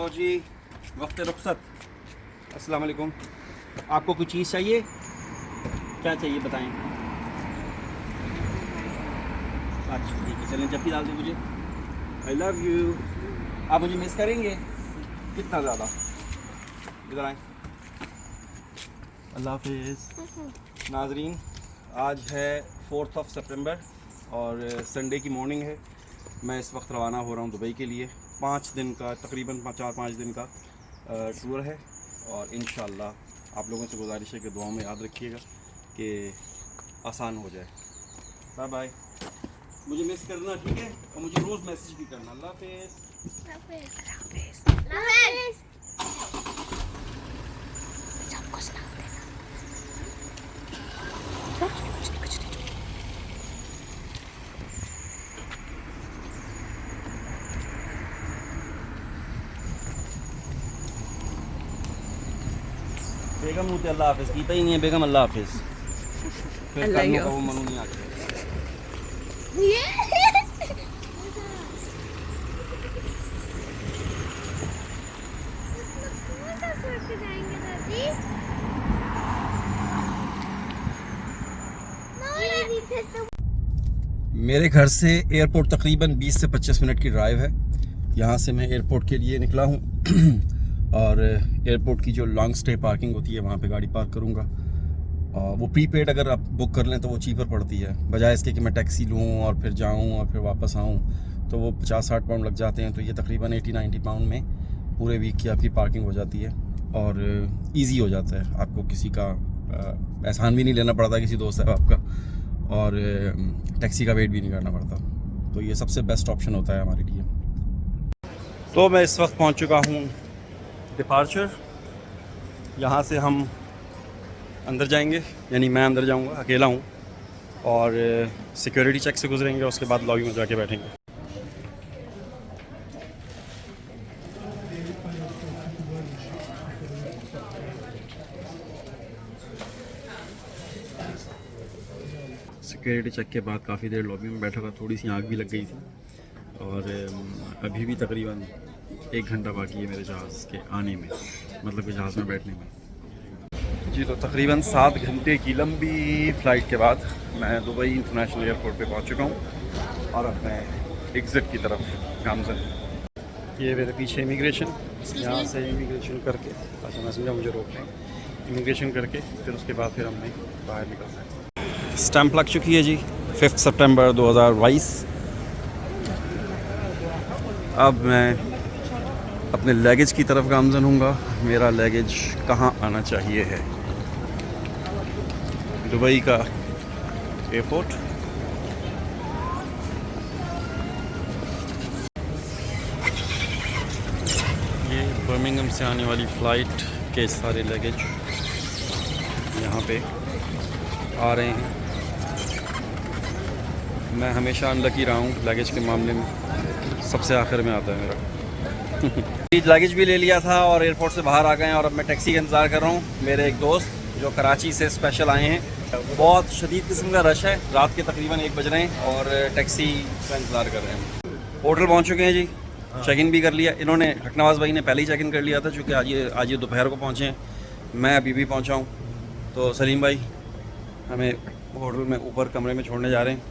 लो जी, वक्त रुखसत। अस्सलाम वालेकुम। आपको कुछ चीज़ चाहिए? क्या चाहिए बताएं। अच्छा ठीक है, चलें जब भी डाल दें मुझे। I love you. आप मुझे मिस करेंगे कितना ज़्यादा? इधर आएँ। अल्लाह हाफिज़। नाजरीन, आज है 4 सितंबर और संडे की मॉर्निंग है। मैं इस वक्त रवाना हो रहा हूँ दुबई के लिए। 5 दिन का तकरीबन 4-5 दिन का टूर है और इंशाअल्लाह आप लोगों से गुजारिश है कि दुआओं में याद रखिएगा कि आसान हो जाए। Bye bye. मुझे मिस करना, ठीक है? और मुझे रोज़ मैसेज भी करना। अल्लाह हाफिज़। बेगम होते अल्लाह हाफिज़ कीता ही नहीं है। बेगम अल्लाह हाफिज़, फिर कानों का वो मनु नहीं आता। मेरे घर से एयरपोर्ट तकरीबन 20 से 25 मिनट की ड्राइव है। यहाँ से मैं एयरपोर्ट के लिए निकला हूँ और एयरपोर्ट की जो लॉन्ग स्टे पार्किंग होती है वहाँ पे गाड़ी पार्क करूँगा। और वो प्रीपेड अगर आप बुक कर लें तो वो चीपर पड़ती है, बजाय इसके कि मैं टैक्सी लूँ और फिर जाऊँ और फिर वापस आऊँ तो वो 50-60 पाउंड लग जाते हैं। तो ये तकरीबन 80-90 पाउंड में पूरे वीक की आपकी पार्किंग हो जाती है और ईजी हो जाता है। आपको किसी का एहसान भी नहीं लेना पड़ता किसी दोस्त है आपका, और टैक्सी का वेट भी नहीं करना पड़ता। तो ये सबसे बेस्ट ऑप्शन होता है हमारे लिए। तो मैं इस वक्त पहुंच चुका हूं डिपार्चर। यहाँ से हम अंदर जाएंगे, यानी मैं अंदर जाऊंगा, अकेला हूं, और सिक्योरिटी चेक से गुजरेंगे। उसके बाद लॉबी में जाके बैठेंगे। सिक्योरिटी चेक के बाद काफ़ी देर लॉबी में बैठा था, थोड़ी सी आँख भी लग गई थी और अभी भी तकरीबन 1 घंटा बाकी है मेरे जहाज़ के आने में, मतलब कि जहाज़ में बैठने में। जी, तो तकरीबन 7 घंटे की लंबी फ़्लाइट के बाद मैं दुबई इंटरनेशनल एयरपोर्ट पे पहुंच चुका हूं और अब मैं एग्ज़िट की तरफ गामज़न। ये मेरे पीछे इमिग्रेशन, यहाँ से इमिग्रेशन करके, अच्छा मैं समझा मुझे रोक लें, इमिग्रेशन करके फिर उसके बाद फिर हमने बाहर निकलना है। स्टैंप लग चुकी है जी, 5 सितंबर 2022। अब मैं अपने लगेज की तरफ गामज़न हूँगा। मेरा लगेज कहाँ आना चाहिए है? दुबई का एयरपोर्ट। ये बर्मिंघम से आने वाली फ़्लाइट के सारे लगेज यहाँ पे आ रहे हैं। मैं हमेशा अनलकी रहा हूँ लगेज के मामले में, सबसे आखिर में आता है मेरा। लगेज भी ले लिया था और एयरपोर्ट से बाहर आ गए हैं और अब मैं टैक्सी का इंतज़ार कर रहा हूँ। मेरे एक दोस्त जो कराची से स्पेशल आए हैं, बहुत शदीद किस्म का रश है, रात के तकरीबन 1 बज रहे हैं और टैक्सी का इंतज़ार कर रहे हैं। होटल पहुँच चुके हैं जी, चेक इन भी कर लिया इन्होंने। हकनवाज भाई ने पहले ही चेक इन कर लिया था चूँकि आज ये दोपहर को पहुँचे हैं, मैं अभी भी पहुँचा हूँ। तो सलीम भाई हमें होटल में ऊपर कमरे में छोड़ने जा रहे हैं।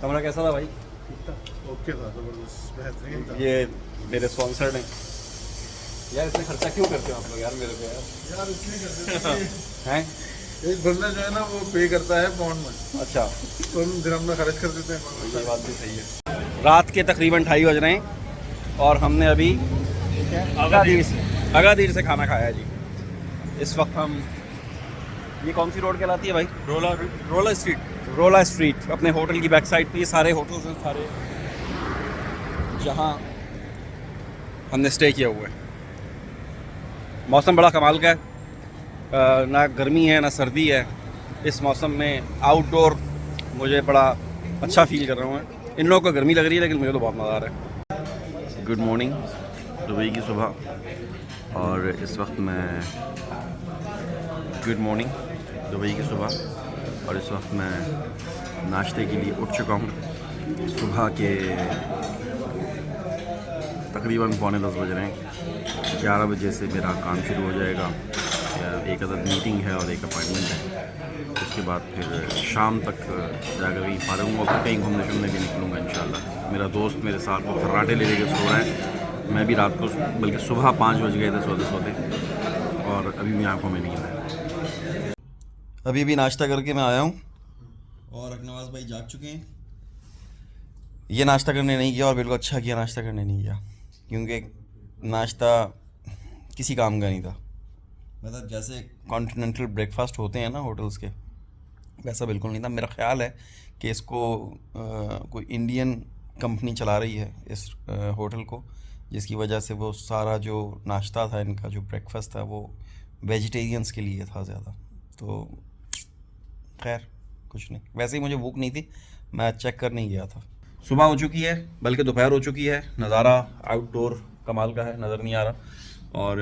कमरा कैसा था भाई? ओके था, ज़बरदस्त, बेहतरीन था। ये मेरे स्पॉन्सर्ड हैं यार। इसमें खर्चा क्यों करते हो आप लोग यार मेरे पे यार इसलिए करते हैं हैं? एक बंदा जो है ना वो पे करता है पाउंड में, अच्छा, तो हम दिरहम में खर्च कर देते हैं। ये बात भी सही है। रात के तकरीबन 2:30 बज रहे हैं और हमने अभी अगादीर से खाना खाया है जी। इस वक्त हम, ये कौन सी रोड कहलाती है भाई? रोला स्ट्रीट अपने होटल की बैक साइड पे। ये सारे होटल्स हैं सारे जहाँ हमने स्टे किया हुआ है। मौसम बड़ा कमाल का है, ना गर्मी है ना सर्दी है। इस मौसम में आउटडोर मुझे बड़ा अच्छा फील कर रहा हूँ मैं। इन लोगों को गर्मी लग रही है लेकिन मुझे तो बहुत मज़ा आ रहा है। गुड मॉर्निंग, दुबई की सुबह। और इस वक्त मैं दुबई की सुबह और इस वक्त मैं नाश्ते के लिए उठ चुका हूँ। सुबह के तकरीबन 9:45 बज रहे हैं। 11 बजे से मेरा काम शुरू हो जाएगा। एक अदद मीटिंग है और एक अपॉइंटमेंट है। उसके बाद फिर शाम तक जाकर कहीं फारग हूँ, फिर कहीं घूमने फिरने भी निकलूँगा इंशाल्लाह। मेरा दोस्त मेरे साथ वो खर्राटे ले लेके सो रहा है। मैं भी रात को बल्कि सुबह 5 बज गए थे सोते सोते, और अभी भी आंखों में नींद है। अभी भी नाश्ता करके मैं आया हूँ और अकनवाज भाई जाग चुके हैं। ये नाश्ता करने नहीं गया और बिल्कुल अच्छा किया नाश्ता करने नहीं गया, क्योंकि नाश्ता किसी काम का नहीं था। मतलब जैसे कॉन्टिनेंटल ब्रेकफास्ट होते हैं ना होटल्स के, वैसा बिल्कुल नहीं था। मेरा ख्याल है कि इसको कोई इंडियन कंपनी चला रही है इस होटल को, जिसकी वजह से वो सारा जो नाश्ता था इनका, जो ब्रेकफास्ट था, वो वेजिटेरियंस के लिए था ज़्यादा। तो खैर कुछ नहीं, वैसे ही मुझे भूख नहीं थी, मैं चेक करने ही गया था। सुबह हो चुकी है, बल्कि दोपहर हो चुकी है। नज़ारा आउटडोर कमाल का है, नज़र नहीं आ रहा। और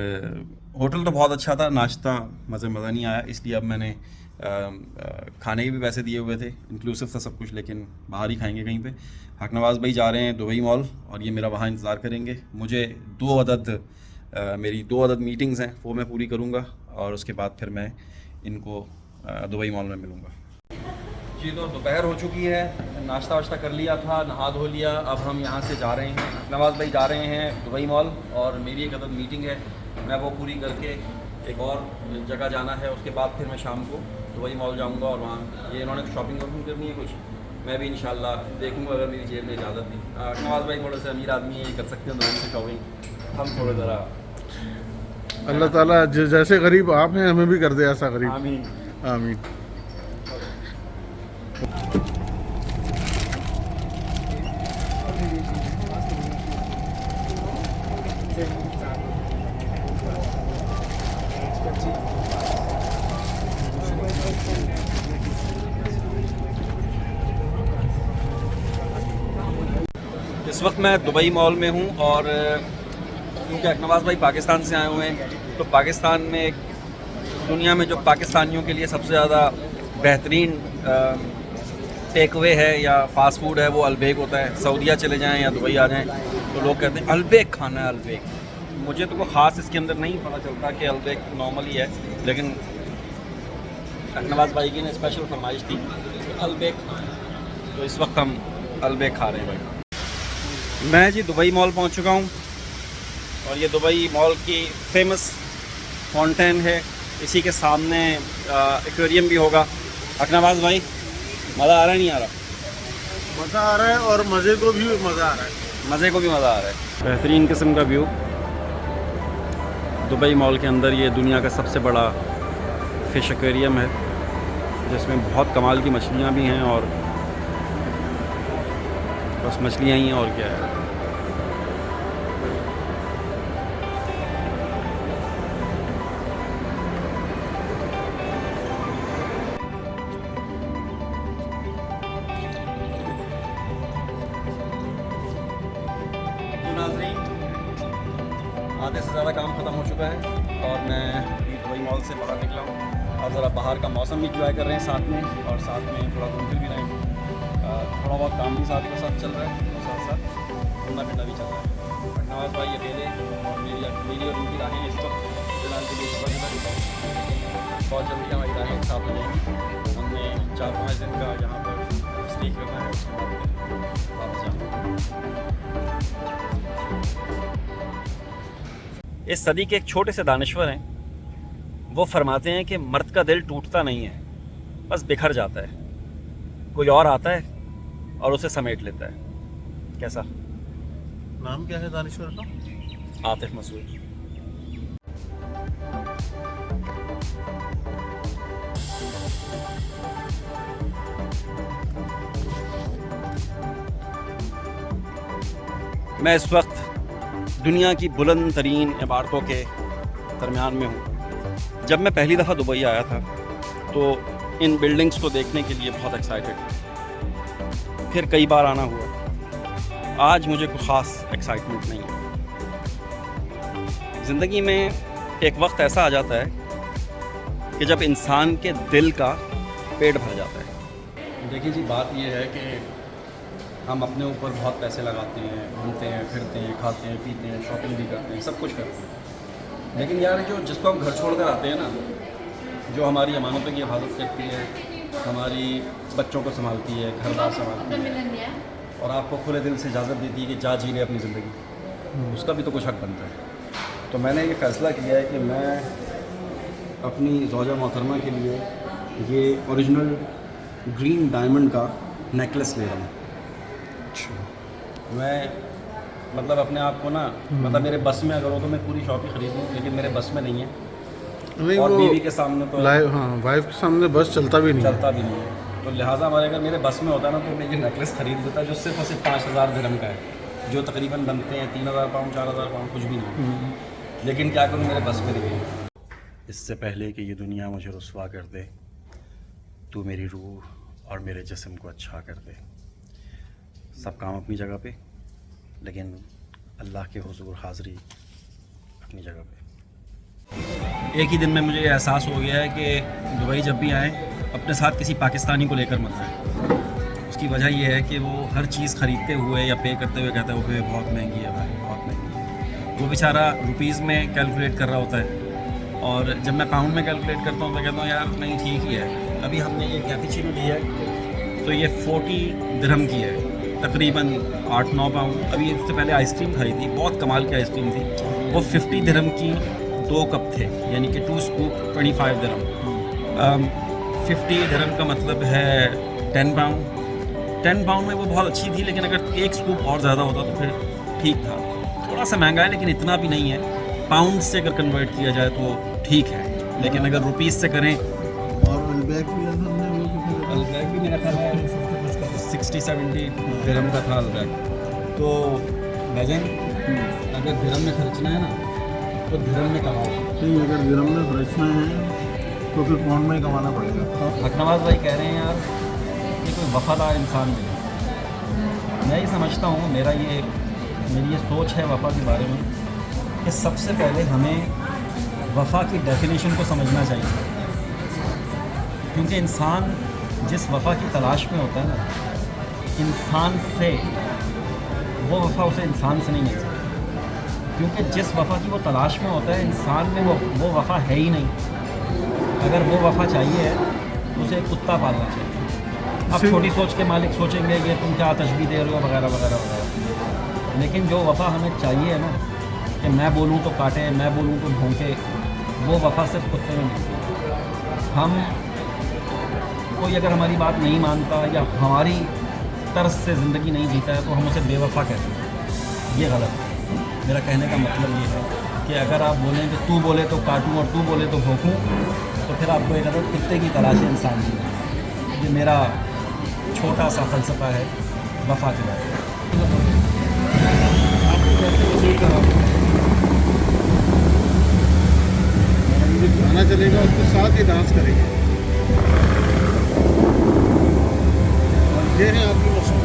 होटल तो बहुत अच्छा था, नाश्ता मज़ा नहीं आया, इसलिए अब मैंने खाने के भी पैसे दिए हुए थे, इंक्लूसिव था सब कुछ, लेकिन बाहर ही खाएंगे कहीं पे। हकनवाज भाई जा रहे हैं दुबई मॉल और ये मेरा वहाँ इंतज़ार करेंगे। मुझे मेरी 2 अदद मीटिंग्स हैं, वो मैं पूरी करूँगा और उसके बाद फिर मैं इनको दुबई मॉल में मिलूँगा। जी, तो दोपहर हो चुकी है, नाश्ता वाश्ता कर लिया था, नहा धो लिया। अब हम यहाँ से जा रहे हैं, नवाज़ भाई जा रहे हैं दुबई मॉल और मेरी एक अदद मीटिंग है, मैं वो पूरी करके एक और जगह जाना है। उसके बाद फिर मैं शाम को दुबई मॉल जाऊँगा और वहाँ ये इन्होंने शॉपिंग करनी है कुछ, मैं भी इंशाल्लाह देखूँगा अगर मेरी जेब में इजाज़त दी। नवाज़ भाई थोड़े से अमीर आदमी है, ये कर सकते हैं दुबई से शॉपिंग, हम थोड़े ज़रा अल्लाह ताला जैसे गरीब आप हैं हमें भी कर दे ऐसा गरीब। आमीन आमीन। इस वक्त मैं दुबई मॉल में हूँ और क्योंकि अकनवाज भाई पाकिस्तान से आए हुए हैं, तो पाकिस्तान में दुनिया में जो पाकिस्तानियों के लिए सबसे ज़्यादा बेहतरीन टेक अवे है या फ़ास्ट फूड है वो अलबेक होता है। सऊदीया चले जाएं या दुबई आ जाएं तो लोग कहते हैं अलबेक खाना है, अलबेक। मुझे तो कोई ख़ास इसके अंदर नहीं पता चलता कि अलबेक नॉर्मल ही है, लेकिन अकनवाज भाई की ने स्पेशल फरमाइश थी अलबेक, तो इस वक्त हम अलबेक खा रहे हैं भाई। मैं जी दुबई मॉल पहुंच चुका हूं और ये दुबई मॉल की फेमस फाउंटेन है, इसी के सामने एक्वेरियम भी होगा। अकनवाज भाई मज़ा आ रहा है नहीं आ रहा? मज़ा आ रहा है और मज़े को भी मज़ा आ रहा है। मज़े को भी मज़ा आ रहा है। बेहतरीन किस्म का व्यू दुबई मॉल के अंदर। ये दुनिया का सबसे बड़ा फ़िश एक्वेरियम है जिसमें बहुत कमाल की मछलियाँ भी हैं और बस मछलियाँ ही हैं और क्या है। नाज़रीन, आधे से ज़्यादा काम ख़त्म हो चुका है और मैं दुबई मॉल से बाहर निकला हूँ और ज़रा बाहर का मौसम भी इंजॉय कर रहे हैं साथ में, और साथ में थोड़ा घूम फिर भी रहे हैं। थोड़ा बहुत काम भी साथ के साथ चल रहा है और साथ साथ घूमना फिरना भी चल रहा है। नवाज़ भाई अकेले और मेरी और उनकी राहें इस वक्त फिलहाल के लिए बहुत जल्दी हमारी राहें एक साथ हो जाएंगी। हमने 4-5 दिन का यहाँ पर स्टे करना है, उसके बाद वापस जाना। इस सदी के एक छोटे से दानिश्वर हैं, वो फरमाते हैं कि मर्द का दिल टूटता नहीं है, बस बिखर जाता है। कोई और आता है और उसे समेट लेता है। कैसा? नाम क्या है दानिश्वर का? आतिफ मसूद। मैं इस वक्त दुनिया की बुलंद तरीन इमारतों के दरमियान में हूँ। जब मैं पहली दफ़ा दुबई आया था तो इन बिल्डिंग्स को देखने के लिए बहुत एक्साइटेड था, फिर कई बार आना हुआ। आज मुझे कोई ख़ास एक्साइटमेंट नहीं है। ज़िंदगी में एक वक्त ऐसा आ जाता है कि जब इंसान के दिल का पेट भर जाता है। देखिए जी, बात यह है कि हम अपने ऊपर बहुत पैसे लगाते हैं, घूमते हैं, फिरते हैं, खाते हैं, पीते हैं, शॉपिंग भी करते हैं, सब कुछ करते हैं, लेकिन यार जो जिसको हम घर छोड़ कर आते हैं ना, जो हमारी अमानतों की हिफाजत करती है, हमारी बच्चों को संभालती है, घर बार संभालती है और आपको खुले दिल से इजाज़त देती है कि जा जी ले अपनी ज़िंदगी, उसका भी तो कुछ हक बनता है। तो मैंने ये फ़ैसला किया है कि मैं अपनी ज़ौजा मोहतरमा के लिए ये ओरिजिनल ग्रीन डायमंड का नेकलेस ले रहा हूँ। मैं मतलब अपने आप को ना, मतलब मेरे बस में अगर हो तो मैं पूरी शॉप ही खरीद लूँ, लेकिन मेरे बस में नहीं है। नहीं, और वो बीवी के सामने तो लाइव, हाँ, वाइफ के सामने बस चलता भी नहीं है। चलता भी नहीं है, तो लिहाजा हमारे अगर मेरे बस में होता ना तो मैं ये नेकलेस खरीद लेता, जो सिर्फ और सिर्फ 5,000 दिरहम का है, जो तकरीबन बनते हैं 3,000 पाउंड 4,000 पाउंड, कुछ भी नहीं। लेकिन क्या करूँ, मेरे बस में नहीं है। इससे पहले कि ये दुनिया मुझे रुसवा कर दे, तू मेरी रूह और मेरे जिस्म को अच्छा कर दे। सब काम अपनी जगह पे, लेकिन अल्लाह के हुजूर हाज़री अपनी जगह पे। एक ही दिन में मुझे एहसास हो गया है कि दुबई जब भी आए अपने साथ किसी पाकिस्तानी को लेकर मत जाए। उसकी वजह यह है कि वो हर चीज़ ख़रीदते हुए या पे करते हुए कहता है वो भाई बहुत महंगी है, भाई बहुत महंगी है। वो बेचारा रुपीज़ में कैलकुलेट कर रहा होता है और जब मैं पाउंड में कैलकुलेट करता हूँ तो कहता हूँ यार नहीं ठीक ही है। अभी हमने ये कैपुचिनो ली है तो ये 40 दिरहम की है, तकरीबन 8-9 पाउंड। अभी इससे पहले आइसक्रीम खाई थी, बहुत कमाल की आइसक्रीम थी, वो 50 दिरहम की 2 कप थे, यानी कि 2 स्कूप 25 दिरहम। 50 दिरहम का मतलब है 10 पाउंड। 10 पाउंड में वो बहुत अच्छी थी, लेकिन अगर 1 स्कूप और ज़्यादा होता तो फिर ठीक था। थोड़ा सा महंगा है लेकिन इतना भी नहीं है। पाउंड से अगर कन्वर्ट किया जाए तो ठीक है, लेकिन अगर रुपीज़ से करें। और अलबैक भी अलबैक भी मेरा ख्याल है 60-70 दिरहम का था अलबैक। तो भाईजान अगर दिरहम में खर्चना है ना तो दिरहम में कमाओ। नहीं, अगर दिरहम में खर्चना है तो फिर पाउंड में ही कमाना पड़ेगा। हकनवाज भाई कह रहे हैं यार ये कोई वफादार इंसान मिले। मैं ये समझता हूँ, मेरी ये सोच है वफ़ा के बारे में कि सबसे पहले हमें वफ़ा की डेफिनेशन को समझना चाहिए, क्योंकि इंसान जिस वफ़ा की तलाश में होता है ना, इंसान से वो वफ़ा उसे इंसान से नहीं मिल सकती। क्योंकि जिस वफ़ा की वो तलाश में होता है, इंसान में वो वफ़ा है ही नहीं। अगर वो वफ़ा चाहिए है तो उसे एक कुत्ता पालना चाहिए। अब छोटी सोच के मालिक सोचेंगे कि तुम क्या तशबीह दे रहे हो वगैरह वगैरह वगैरह, लेकिन जो वफ़ा हमें चाहिए है ना कि मैं बोलूँ तो काटे, मैं बोलूँ तो भौंके, वो वफ़ा सिर्फ कुत्ते में मिलती है। हम कोई अगर हमारी बात नहीं मानता या हमारी तर्ज से ज़िंदगी नहीं जीता है तो हम उसे बेवफ़ा कहते हैं। ये गलत है। मेरा कहने का मतलब ये है कि अगर आप बोलें कि तू बोले तो काटूं और तू बोले तो भौंकूं, तो फिर आपको एक अदद कुत्ते की तलाश है इंसान की। ये मेरा छोटा सा फ़लसफ़ा है वफ़ा के बारे में। गाना चलेगा, उसके साथ ही डांस करेंगे। और ये है आपकी मौसम।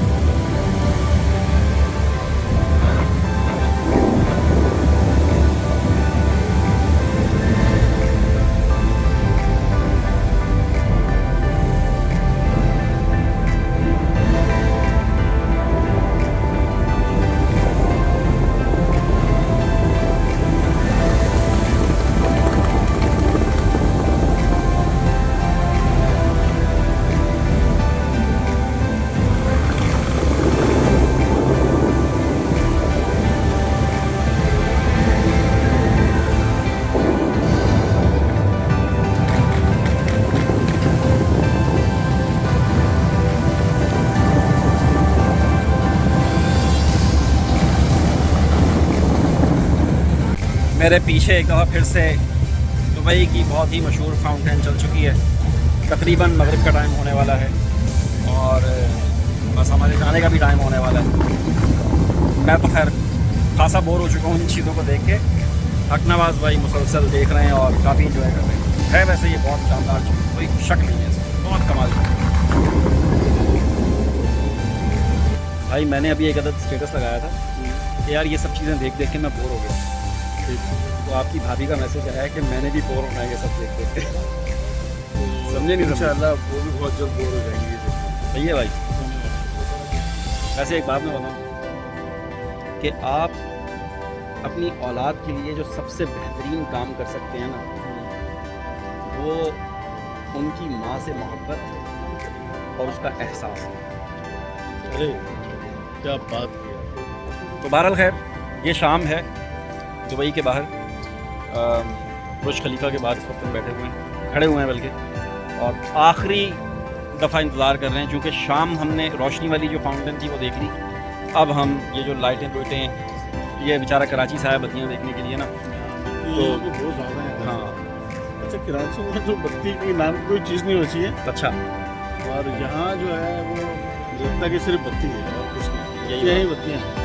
मेरे पीछे एक दफ़ा फिर से दुबई की बहुत ही मशहूर फाउंटेन चल चुकी है। तकरीबन मगरिब का टाइम होने वाला है और बस हमारे जाने का भी टाइम होने वाला है। मैं तो खैर खासा बोर हो चुका हूँ इन चीज़ों को देख के। हकनवाज भाई मुसलसल देख रहे हैं और काफ़ी इंजॉय कर रहे हैं। है वैसे ये बहुत शानदार चीज़, कोई शक नहीं है, बहुत कमाल की। भाई मैंने अभी एक अदद स्टेटस लगाया था कि यार ये सब चीज़ें देख देख के मैं बोर हो गया। तो आपकी भाभी का मैसेज आया है कि मैंने भी बोर होना है ये सब देख देख के। समझे नहीं? इंशाल्लाह वो भी बहुत जल्द बोर हो जाएंगे ये देख। सही है भाई। वैसे एक बात मैं बताऊँ कि आप अपनी औलाद के लिए जो सबसे बेहतरीन काम कर सकते हैं ना, वो उनकी माँ से मोहब्बत और उसका एहसास है। अरे क्या बात की। तो बहरहाल खैर, ये शाम है दुबई के बाहर, बुर्ज खलीफा के बाहर इस वक्त हम बैठे हुए हैं, खड़े हुए हैं बल्कि, और आखिरी दफ़ा इंतज़ार कर रहे हैं, क्योंकि शाम हमने रोशनी वाली जो फाउंटेन थी वो देख ली। अब हम ये जो लाइटें वाइटें, ये बेचारा कराची से आया बत्तियाँ देखने के लिए ना, तो बहुत ज़्यादा है। हाँ अच्छा, कराची में तो बत्ती की नाम की कोई चीज़ नहीं बची है, अच्छा, और यहाँ जो है वो लगता कि सिर्फ बत्ती है और कुछ नहीं, यही बत्तियाँ हैं।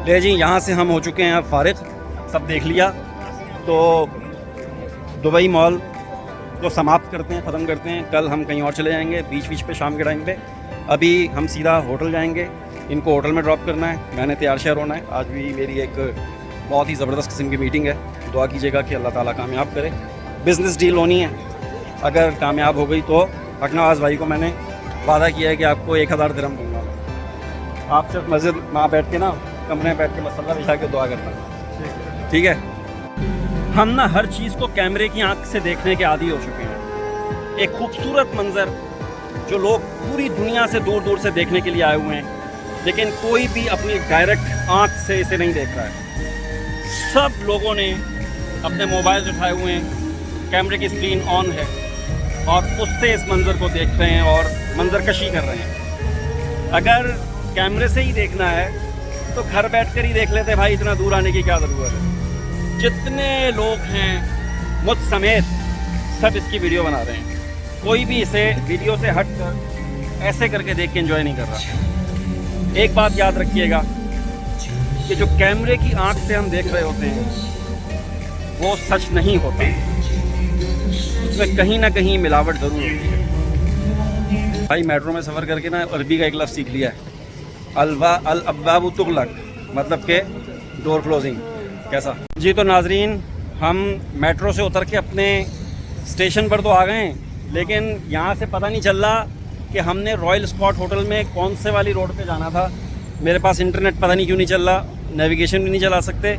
ले जी, यहाँ से हम हो चुके हैं अब फारिग, सब देख लिया। तो दुबई मॉल को समाप्त करते हैं, ख़त्म करते हैं। कल हम कहीं और चले जाएंगे बीच बीच पे शाम के टाइम पे। अभी हम सीधा होटल जाएंगे, इनको होटल में ड्रॉप करना है, मैंने तैयार शहर होना है। आज भी मेरी एक बहुत ही ज़बरदस्त किस्म की मीटिंग है, दुआ कीजिएगा कि अल्लाह ताला कामयाब करे। बिज़नेस डील होनी है, अगर कामयाब हो गई तो हकनवाज भाई को मैंने वादा किया है कि आपको 1000 दिरहम दूँगा। आप सिर्फ मस्जिद वहाँ बैठ के ना, कमरे में बैठ के मसल्ला बिछा के दुआ करना, ठीक है। हम ना हर चीज़ को कैमरे की आंख से देखने के आदी हो चुके हैं। एक खूबसूरत मंजर जो लोग पूरी दुनिया से दूर दूर से देखने के लिए आए हुए हैं, लेकिन कोई भी अपनी डायरेक्ट आंख से इसे नहीं देख रहा है। सब लोगों ने अपने मोबाइल उठाए हुए हैं, कैमरे की स्क्रीन ऑन है और उससे इस मंज़र को देख रहे हैं और मंजरकशी कर रहे हैं। अगर कैमरे से ही देखना है तो घर बैठकर ही देख लेते भाई, इतना दूर आने की क्या ज़रूरत है। जितने लोग हैं मुझ समेत सब इसकी वीडियो बना रहे हैं, कोई भी इसे वीडियो से हट कर ऐसे करके देख के एंजॉय नहीं कर रहा। एक बात याद रखिएगा कि जो कैमरे की आंख से हम देख रहे होते हैं वो सच नहीं होता, उसमें कहीं ना कहीं मिलावट ज़रूर होती है। भाई मेट्रो में सफ़र करके ना अरबी का एक लफ्ज़ सीख लिया है, अल अब्वाबु तुगलक, मतलब के डोर क्लोजिंग। कैसा जी। तो नाजरीन, हम मेट्रो से उतर के अपने स्टेशन पर तो आ गए हैं, लेकिन यहाँ से पता नहीं चल रहा कि हमने रॉयल स्कॉट होटल में कौन से वाली रोड पे जाना था। मेरे पास इंटरनेट पता नहीं क्यों नहीं चल रहा, नेविगेशन भी नहीं चला सकते,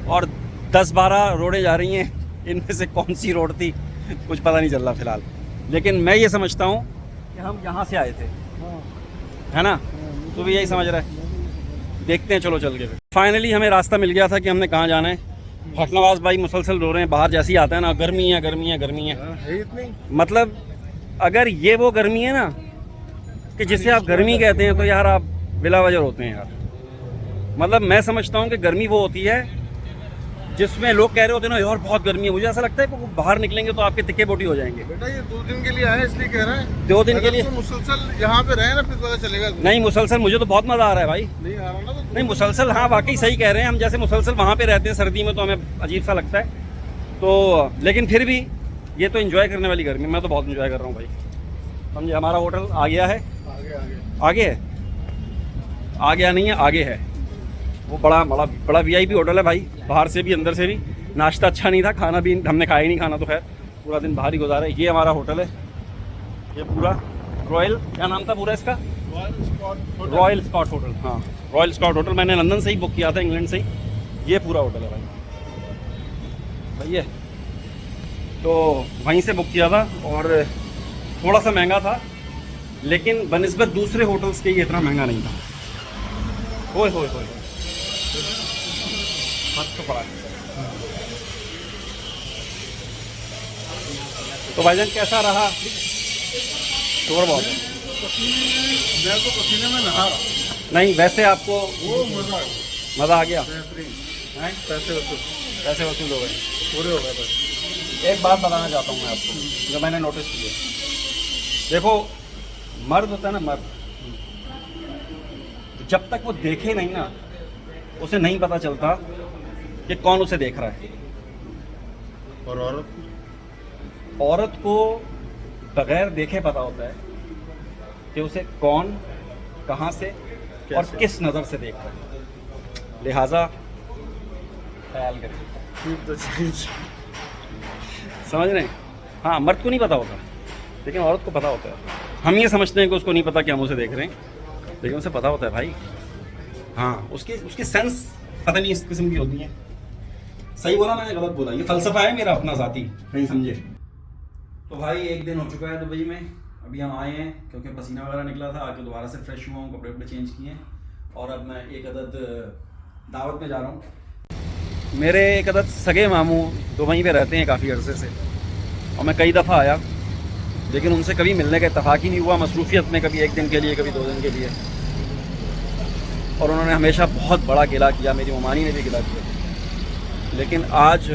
और 10-12 रोडें जा रही हैं, इनमें से कौन सी रोड थी कुछ पता नहीं चल रहा फ़िलहाल। लेकिन मैं ये समझता हूँ कि हम यहाँ से आए थे, है ना? तो भी यही समझ रहा है, देखते हैं, चलो चल के। फाइनली हमें रास्ता मिल गया था कि हमने कहाँ जाना है। हकनवाज भाई मुसलसल रो रहे हैं, बाहर जैसे ही आता है ना, गर्मी है गर्मी है गर्मी है इतनी। मतलब अगर ये वो गर्मी है ना कि जिसे आप गर्मी कहते हैं, तो यार आप बिला वजह होते हैं यार। मतलब मैं समझता हूँ कि गर्मी वो होती है जिसमें लोग कह रहे होते हैं ना यार बहुत गर्मी है। मुझे ऐसा लगता है कि वो बाहर निकलेंगे तो आपके तिक्के बोटी हो जाएंगे। बेटा ये 2 दिन के लिए आए इसलिए कह रहे हैं। 2 दिन के लिए मुसलसल यहाँ पे रहे ना, फिर पता चलेगा। नहीं मुसलसल मुझे तो बहुत मज़ा आ रहा है भाई। नहीं आ रहा ना तो नहीं मुसलसल, हाँ वाकई सही कह रहे हैं। हम जैसे मुसलसल वहाँ पे रहते हैं सर्दी में तो हमें अजीब सा लगता है, तो लेकिन फिर भी ये तो एंजॉय करने वाली गर्मी, मैं तो बहुत एंजॉय कर रहा हूँ भाई। समझे, हमारा होटल आ गया है, आगे है, आ गया नहीं है, आगे है। वो बड़ा VIP होटल है भाई, बाहर से भी अंदर से भी। नाश्ता अच्छा नहीं था, खाना भी हमने खाया ही नहीं, खाना तो खैर पूरा दिन बाहर ही गुजारा है। ये हमारा होटल है, ये पूरा रॉयल, क्या नाम था पूरा इसका? Royal Scot hotel. हाँ रॉयल स्कॉट होटल मैंने लंदन से ही बुक किया था, इंग्लैंड से ही। ये पूरा होटल है भाई, सही है। तो वहीं से बुक किया था और थोड़ा सा महंगा था, लेकिन बनिस्बत दूसरे होटल्स के ये इतना महंगा नहीं था। ओए होए होए, हाथ तो पड़ा। तो भाईजान कैसा रहा? शोर बहुत है। मैं तो पसीने में नहा रहा। नहीं वैसे आपको वो मज़ा आ गया? बेहतरीन। पैसे वसूल हो गए, पूरे हो गए बस। एक बात बताना चाहता हूँ मैं आपको, जो मैंने नोटिस की है। देखो मर्द होता है ना, मर्द जब तक वो देखे नहीं ना, उसे नहीं पता चलता कि कौन उसे देख रहा है। और औरत को बगैर देखे पता होता है कि उसे कौन, कहाँ से और किस नज़र से देख रहा है। लिहाजा ख्याल करें, समझ रहे हैं? हाँ, मर्द को नहीं पता होता, लेकिन औरत को पता होता है। हम ये समझते हैं कि उसको नहीं पता कि हम उसे देख रहे हैं, लेकिन उसे पता होता है भाई। हाँ, उसकी सेंस पता नहीं इस किस्म की होती है। सही बोला मैंने, गलत बोला? ये फ़लसफ़ा है मेरा अपना ज़ाती, नहीं समझे। तो भाई एक दिन हो चुका है दुबई में, अभी हम आए हैं क्योंकि पसीना वगैरह निकला था। आके दोबारा से फ्रेश हुआ हूँ, कपड़े वपड़े चेंज किए हैं और अब मैं एक अदद दावत में जा रहा हूँ। मेरे एक अदद सगे मामू दुबई में रहते हैं काफ़ी अरसे से, और मैं कई दफ़ा आया, लेकिन उनसे कभी मिलने का इत्तेफाक ही नहीं हुआ। मसरूफियत में कभी एक दिन के लिए, कभी 2 दिन के लिए, और उन्होंने हमेशा बहुत बड़ा गिला किया, मेरी ममानी ने भी गिला किया। लेकिन आज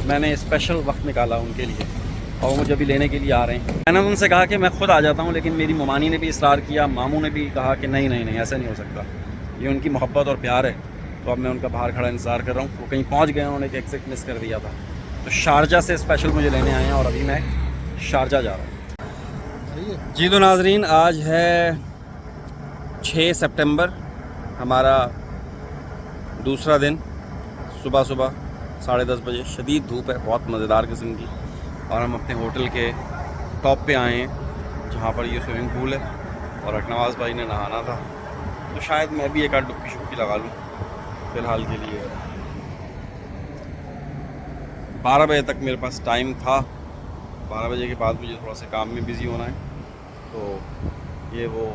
मैंने स्पेशल वक्त निकाला उनके लिए, और वो मुझे अभी लेने के लिए आ रहे हैं। मैंने उनसे कहा कि मैं खुद आ जाता हूँ, लेकिन मेरी ममानी ने भी इसरार किया, मामू ने भी कहा कि नहीं नहीं नहीं, ऐसा नहीं हो सकता, ये उनकी मोहब्बत और प्यार है। तो अब मैं उनका बाहर खड़ा इंतज़ार कर रहा हूँ। वो कहीं पहुँच गए, उन्होंने एक एग्जिट मिस कर दिया था, तो शारजा से स्पेशल मुझे लेने आए हैं और अभी मैं शारजा जा रहा हूँ। जी तो नाजरीन, आज है 6 सितंबर, हमारा दूसरा दिन। सुबह 10:30 बजे, शदीद धूप है, बहुत मज़ेदार किस्म की, और हम अपने होटल के टॉप पे आए हैं जहाँ पर ये स्विमिंग पूल है, और अकनवाज भाई ने नहाना था, तो शायद मैं भी एक आध डुबकी शुबकी लगा लूँ फ़िलहाल के लिए। 12 बजे तक मेरे पास टाइम था, 12 बजे के बाद मुझे थोड़ा सा काम में बिज़ी होना है। तो ये वो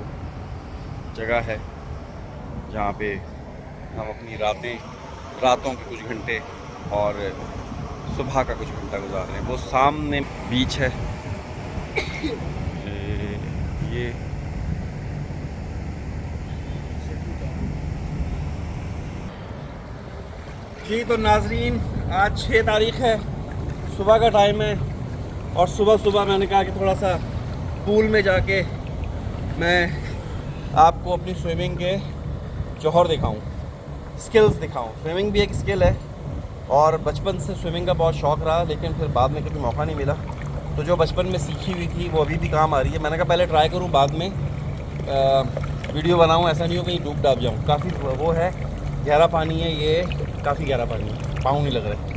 जगह है जहाँ पे हम अपनी रातों के कुछ घंटे और सुबह का कुछ घंटा गुजार रहे हैं। वो सामने बीच है, ये जी तो नाजरीन, आज 6 तारीख़ है, सुबह का टाइम है, और सुबह मैंने कहा कि थोड़ा सा पूल में जाके मैं आपको अपनी स्विमिंग के जौहर दिखाऊं, स्किल्स दिखाऊं। स्विमिंग भी एक स्किल है, और बचपन से स्विमिंग का बहुत शौक़ रहा, लेकिन फिर बाद में कभी मौका नहीं मिला। तो जो बचपन में सीखी हुई थी वो अभी भी काम आ रही है। मैंने कहा पहले ट्राई करूं, बाद में वीडियो बनाऊं, ऐसा नहीं हो कहीं डूब डाब जाऊं। काफ़ी वो है, गहरा पानी है, ये काफ़ी गहरा पानी है, पाँव नहीं लग रहे।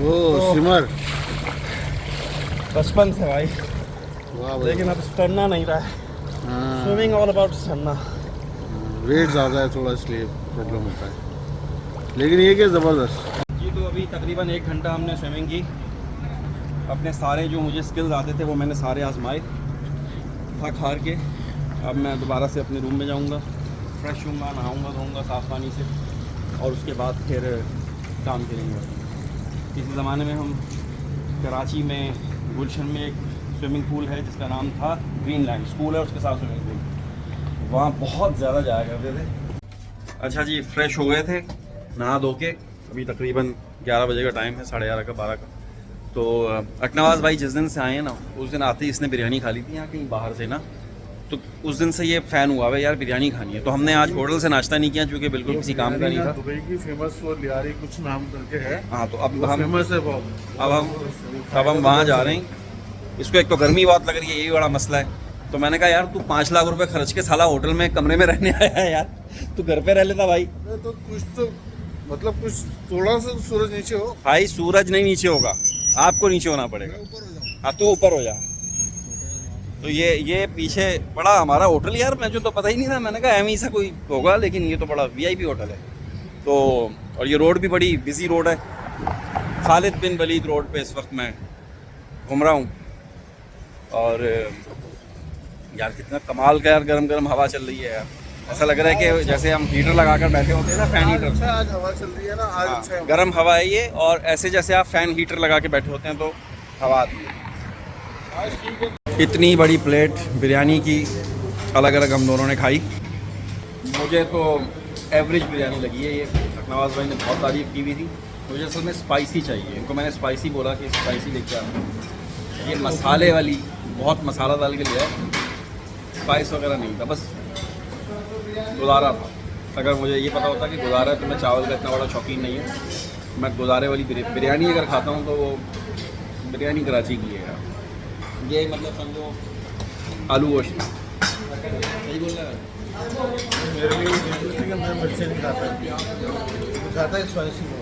ओ सिमर, बचपन से भाई, वाह भाई। लेकिन अब स्टैमिना नहीं रहा है। Swimming all about stamina. Weight ज़्यादा है थोड़ा, इसलिए प्रॉब्लम होता है, लेकिन ये क्या ज़बरदस्त। जी तो अभी तकरीबन 1 घंटा हमने स्विमिंग की, अपने सारे जो मुझे स्किल्स आते थे वो मैंने सारे आजमाए थक हार के। अब मैं दोबारा से अपने रूम में जाऊंगा, फ्रेश होऊंगा, नहाऊंगा धोऊंगा साफ़ पानी से, और उसके बाद फिर काम करेंगे। किसी ज़माने में हम कराची में गुलशन में एक स्विमिंग पूल है जिसका नाम था ग्रीनलैंड, स्कूल है उसके साथ स्विमिंग पूल, वहाँ बहुत ज़्यादा जाया करते थे। अच्छा जी, फ्रेश हो गए थे नहा धो के, अभी तकरीबन 11 बजे का टाइम है, 11:30 का 12 का। तो अकनवाज भाई जिस दिन से आए हैं ना, उस दिन आते ही इसने बिरयानी खा ली थी यहाँ कहीं बाहर से ना, तो उस दिन से ये फ़ैन हुआ है यार बिरयानी खानी है। तो हमने आज होटल से नाश्ता नहीं किया क्योंकि बिल्कुल किसी काम का नहीं था। दुबई की फेमस वो लियारी कुछ नाम करके है। हाँ, तो अब हम फेमस है बहुत। अब हम वहाँ जा रहे हैं। इसको एक तो गर्मी बहुत लग रही है, यही बड़ा मसला है। तो मैंने कहा यार तू 5 लाख रुपए खर्च के साला होटल में कमरे में रहने आया है यार, तू घर पे रह लेता भाई। तो कुछ तो मतलब कुछ थोड़ा सा सूरज नीचे हो। भाई सूरज नहीं नीचे होगा, आपको नीचे होना पड़ेगा। ऊपर हो जाओ। हाँ, तू ऊपर हो जा। तो ये पीछे बड़ा हमारा होटल यार, मुझे तो पता ही नहीं था। मैंने कहा एम सा कोई होगा, लेकिन ये तो बड़ा VIP होटल है। तो और ये रोड भी बड़ी बिजी रोड है, खालिद बिन वलीद रोड पे इस वक्त मैं घूम रहा हूँ। और यार कितना कमाल का यार गरम गरम हवा चल रही है यार, ऐसा लग रहा है कि जैसे हम हीटर लगा कर बैठे होते हैं ना, फैन हीटर। अच्छा आज हवा चल रही है ना, आज अच्छा है। गर्म हवा है ये, और ऐसे जैसे आप फैन हीटर लगा के बैठे होते हैं तो हवा आती है। आज ठीक है। इतनी बड़ी प्लेट बिरयानी की अलग अलग हम दोनों ने खाई। मुझे तो एवरेज बिरयानी लगी है ये। नवाज भाई ने बहुत तारीफ़ की हुई थी। मुझे असल में स्पाइसी चाहिए, इनको मैंने स्पाइसी बोला कि स्पाइसी लेके आओ। ये मसाले वाली बहुत मसाला डाल के लिया है, स्पाइस वगैरह नहीं था, बस गुजारा था। अगर मुझे ये पता होता कि गुजारा है तो मैं चावल का इतना बड़ा शौकीन नहीं हूँ। मैं गुजारे वाली बिरयानी अगर खाता हूँ तो वो बिरयानी कराची की है यार। ये मतलब समझो आलू गोश्त। सही बोल रहा है। मेरे लिए मैं मिर्ची नहीं खाता है स्पाइसी हो।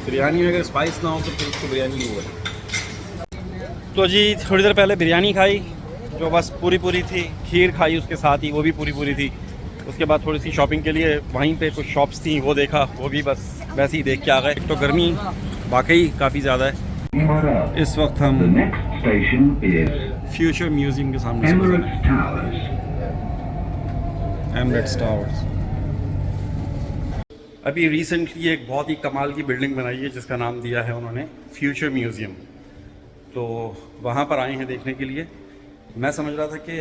बिरयानी में अगर स्पाइस ना हो तो फिर उसको बिरयानी नहीं हुआ। तो जी थोड़ी देर पहले बिरयानी खाई जो बस पूरी थी, खीर खाई उसके साथ ही, वो भी पूरी थी। उसके बाद थोड़ी सी शॉपिंग के लिए वहीं पे कुछ शॉप्स थी, वो देखा, वो भी बस वैसे ही देख के आ गए। एक तो गर्मी वाकई काफ़ी ज़्यादा है। इस वक्त हम फ्यूचर म्यूजियम के सामने एमिरेट्स टावर्स। अभी रिसेंटली एक बहुत ही कमाल की बिल्डिंग बनाई है जिसका नाम दिया है उन्होंने फ्यूचर म्यूजियम। तो वहाँ पर आए हैं देखने के लिए। मैं समझ रहा था कि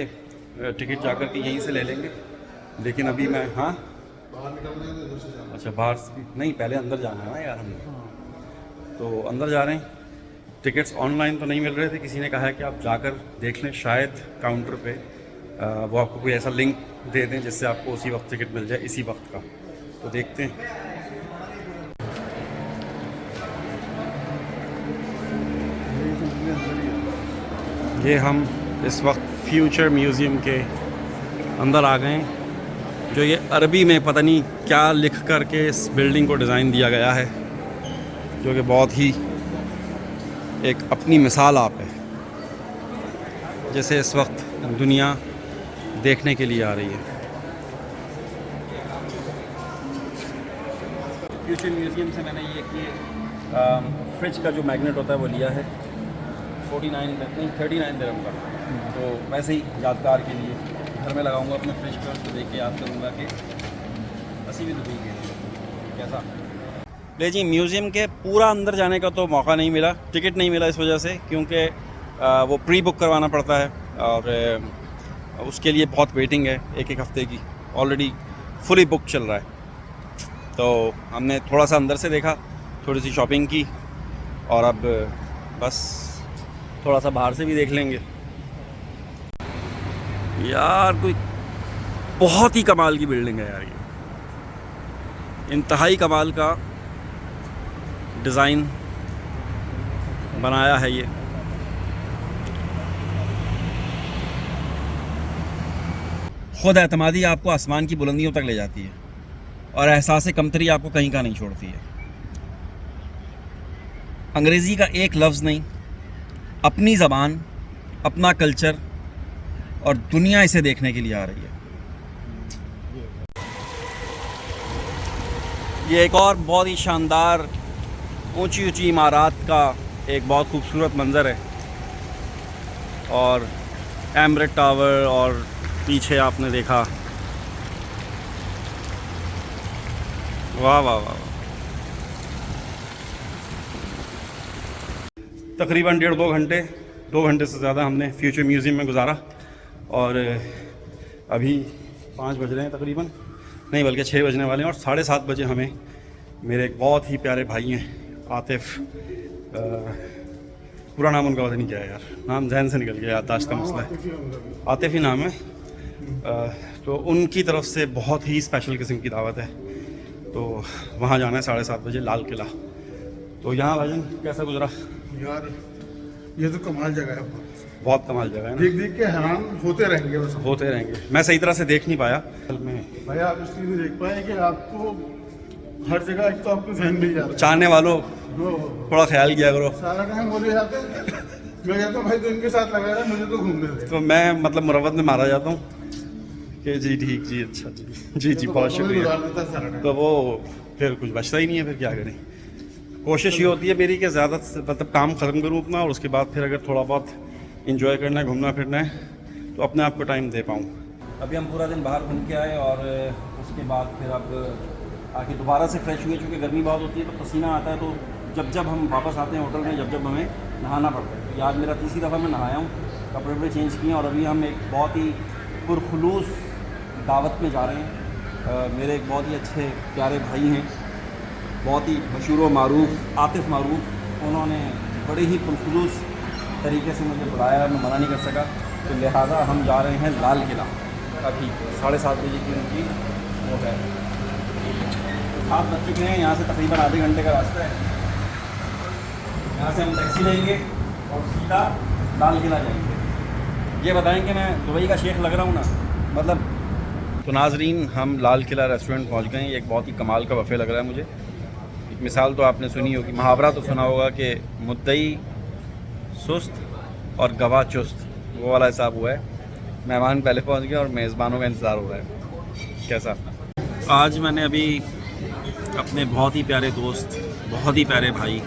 टिकट जाकर के यहीं से ले लेंगे, लेकिन अभी मैं बाहर निकलना है तो इधर से जाना। अच्छा बाहर से नहीं, पहले अंदर जाना है ना यार हमें। तो अंदर जा रहे हैं। टिकट्स ऑनलाइन तो नहीं मिल रहे थे, किसी ने कहा है कि आप जाकर देख लें, शायद काउंटर पे वो आपको कोई ऐसा लिंक दे दें जिससे आपको उसी वक्त टिकट मिल जाए, इसी वक्त का। तो देखते हैं। ये हम इस वक्त फ्यूचर म्यूज़ियम के अंदर आ गए हैं। जो ये अरबी में पता नहीं क्या लिख कर के इस बिल्डिंग को डिज़ाइन दिया गया है, जो कि बहुत ही एक अपनी मिसाल आप है, जैसे इस वक्त दुनिया देखने के लिए आ रही है। फ्यूचर म्यूज़ियम से मैंने ये फ्रिज का जो मैग्नेट होता है वो लिया है 39 दिरहम का। तो वैसे ही यादगार के लिए घर में लगाऊंगा अपने फ्रिज पर, तो देख के याद करूँगा कि असी भी दुबई गए कैसा। ले जी, म्यूज़ियम के पूरा अंदर जाने का तो मौका नहीं मिला, टिकट नहीं मिला इस वजह से, क्योंकि वो प्री बुक करवाना पड़ता है और उसके लिए बहुत वेटिंग है, एक हफ़्ते की। ऑलरेडी फुली बुक चल रहा है। तो हमने थोड़ा सा अंदर से देखा, थोड़ी सी शॉपिंग की, और अब बस थोड़ा सा बाहर से भी देख लेंगे। यार कोई बहुत ही कमाल की बिल्डिंग है यार, ये इंतहाई कमाल का डिज़ाइन बनाया है ये। खुद एतमादी आपको आसमान की बुलंदियों तक ले जाती है और एहसास कमतरी आपको कहीं का नहीं छोड़ती है। अंग्रेज़ी का एक लफ्ज़ नहीं, अपनी ज़बान, अपना कल्चर, और दुनिया इसे देखने के लिए आ रही है। ये एक और बहुत ही शानदार ऊंची ऊंची इमारत का एक बहुत खूबसूरत मंज़र है, और एमरेट टावर, और पीछे आपने देखा, वाह वाह वाह। तकरीबन 1.5-2 घंटे से ज़्यादा हमने फ्यूचर म्यूज़ियम में गुजारा, और अभी 5 बज रहे हैं तकरीबन, नहीं बल्कि 6 बजने वाले हैं, और 7:30 बजे हमें मेरे एक बहुत ही प्यारे भाई हैं आतिफ़, पूरा नाम उनका पता नहीं क्या है यार, नाम जहन से निकल गया, याददाश्त का मसला है, आतिफ़ ही नाम है। तो उनकी तरफ से बहुत ही स्पेशल किस्म की दावत है, तो वहाँ जाना है 7:30 बजे, लाल किला। तो यहाँ भाईजान कैसा गुजरा? यार ये तो कमाल जगह है, बहुत कमाल जगह है ना, देख देख के हैरान होते रहेंगे, बस होते रहेंगे। मैं सही तरह से देख नहीं पाया में, भाई आप इसलिए नहीं देख पाए कि आपको हर जगह एक तो आपको जहन मिल जाता चाहने वालों थोड़ा ख्याल किया करो। सारा टाइम मुझे जाते हैं, मैं कहता हूँ भाई तो इनके साथ लगा रहा, मुझे तो घूमने दे। तो मैं मतलब मुरवत में मारा जाता हूँ कि जी ठीक जी, अच्छा जी जी बहुत शुक्रिया। तो वो फिर कुछ बचता ही नहीं है, फिर क्या करें। कोशिश ये होती है मेरी कि ज़्यादा मतलब काम ख़त्म करूँ अपना, और उसके बाद फिर अगर थोड़ा बहुत इंजॉय करना है, घूमना फिरना है, तो अपने आप को टाइम दे पाऊँ। अभी हम पूरा दिन बाहर घूम के आए, और उसके बाद फिर अब आके दोबारा से फ्रेश हुए, चूँकि गर्मी बहुत होती है तो पसीना आता है, तो जब हम वापस आते हैं होटल में, जब हमें नहाना पड़ता है। तो आज मेरा तीसरी दफ़ा मैं नहाया हूँ, कपड़े वपड़े चेंज किए, और अभी हम एक बहुत ही पुरखुलूस दावत में जा रहे हैं। मेरे एक बहुत ही अच्छे प्यारे भाई हैं, बहुत ही मशहूर व मारूफ आतिफ़ मारूफ, उन्होंने बड़े ही पुरखुलूस तरीके से मुझे बुलाया, मैं मना नहीं कर सका, तो लिहाजा हम जा रहे हैं लाल किला। अभी 7:30 बजे की उनकी वो है, 7 बज चुके हैं, यहाँ से तकरीबन आधे घंटे का रास्ता है। यहाँ से हम टैक्सी लेंगे और सीधा लाल किला जाएंगे। ये बताएं कि मैं दुबई का शेख लग रहा हूँ ना, मतलब। तो नाजरीन, हम लाल किला रेस्टोरेंट पहुँच गए हैं। एक बहुत ही कमाल का बफ़े लग रहा है मुझे। एक मिसाल तो आपने सुनी होगी, मुहावरा तो सुना होगा कि मुद्दई सुस्त और गवाह चुस्त, वो वाला हिसाब हुआ है। मेहमान पहले पहुँच गए और मेज़बानों का इंतज़ार हो रहा है। कैसा आज मैंने अभी अपने बहुत ही प्यारे दोस्त, बहुत ही प्यारे भाई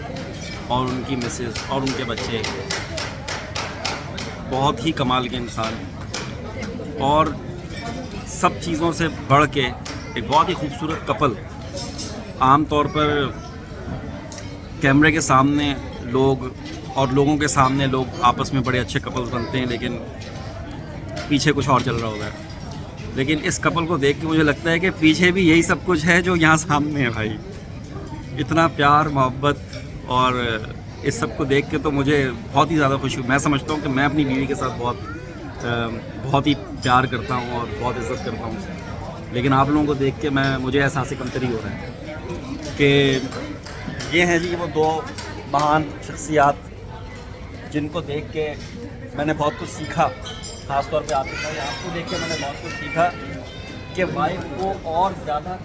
और उनकी मिसेस और उनके बच्चे, बहुत ही कमाल के इंसान, और सब चीज़ों से बढ़ के एक बहुत ही खूबसूरत कपल। आम तौर पर कैमरे के सामने लोग और लोगों के सामने लोग आपस में बड़े अच्छे कपल्स बनते हैं, लेकिन पीछे कुछ और चल रहा होता है। लेकिन इस कपल को देख के मुझे लगता है कि पीछे भी यही सब कुछ है जो यहाँ सामने है भाई। इतना प्यार मोहब्बत, और इस सब को देख के तो मुझे बहुत ही ज़्यादा खुशी। मैं समझता हूँ कि मैं अपनी बीवी के साथ बहुत ही प्यार करता हूँ और बहुत इज़्ज़त करता हूँ, लेकिन आप लोगों को देख के मुझे एहसास कमतरी हो रहा है कि ये हैं जी वो दो महान शख्सियात जिनको देख के मैंने बहुत कुछ सीखा। ख़ास तौर पे आतिफ़ भाई, आपको देख के मैंने बहुत कुछ सीखा कि वाइफ को और ज़्यादा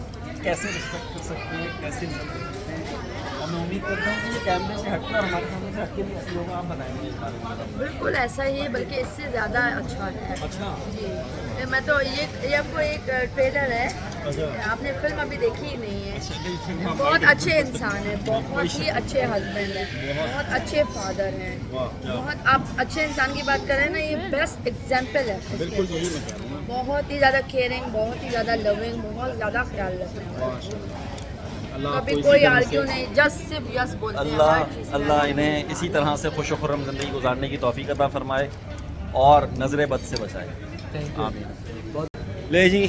कैसे रिस्पेक्ट कर सकते हैं, कैसे इज्जत कर सकते हैं। और मैं उम्मीद करता हूँ कि ये कैमरे से हटकर हमारे सामने से हटके भी ऐसे लोग आप बनाएंगे इस बारे में। बिल्कुल ऐसा ही है, बल्कि इससे ज़्यादा अच्छा है। अच्छा जी, मैं तो ये आपको एक ट्रेलर है, आपने फिल्म अभी देखी ही नहीं है। बहुत अच्छे इंसान है, बहुत ही अच्छे हस्बैंड हैं, बहुत अच्छे फादर हैं, बहुत आप अच्छे इंसान की बात करें ना, ये बेस्ट एग्जाम्पल है। बिल्कुल यही मैं कह रहा हूँ। बहुत ही ज़्यादा केयरिंग, बहुत ही ज़्यादा लविंग, बहुत ज़्यादा ख्याल रखते हैं। कभी कोई आर्ग्यू नहीं, जस्ट सिर्फ यस बोलते हैं। अल्लाह इन्हें इसी तरह से खुश खुर्रम ज़िंदगी गुजारने की तौफीक अता फरमाए और नज़र बद से बचाए। आमीन। ले जी,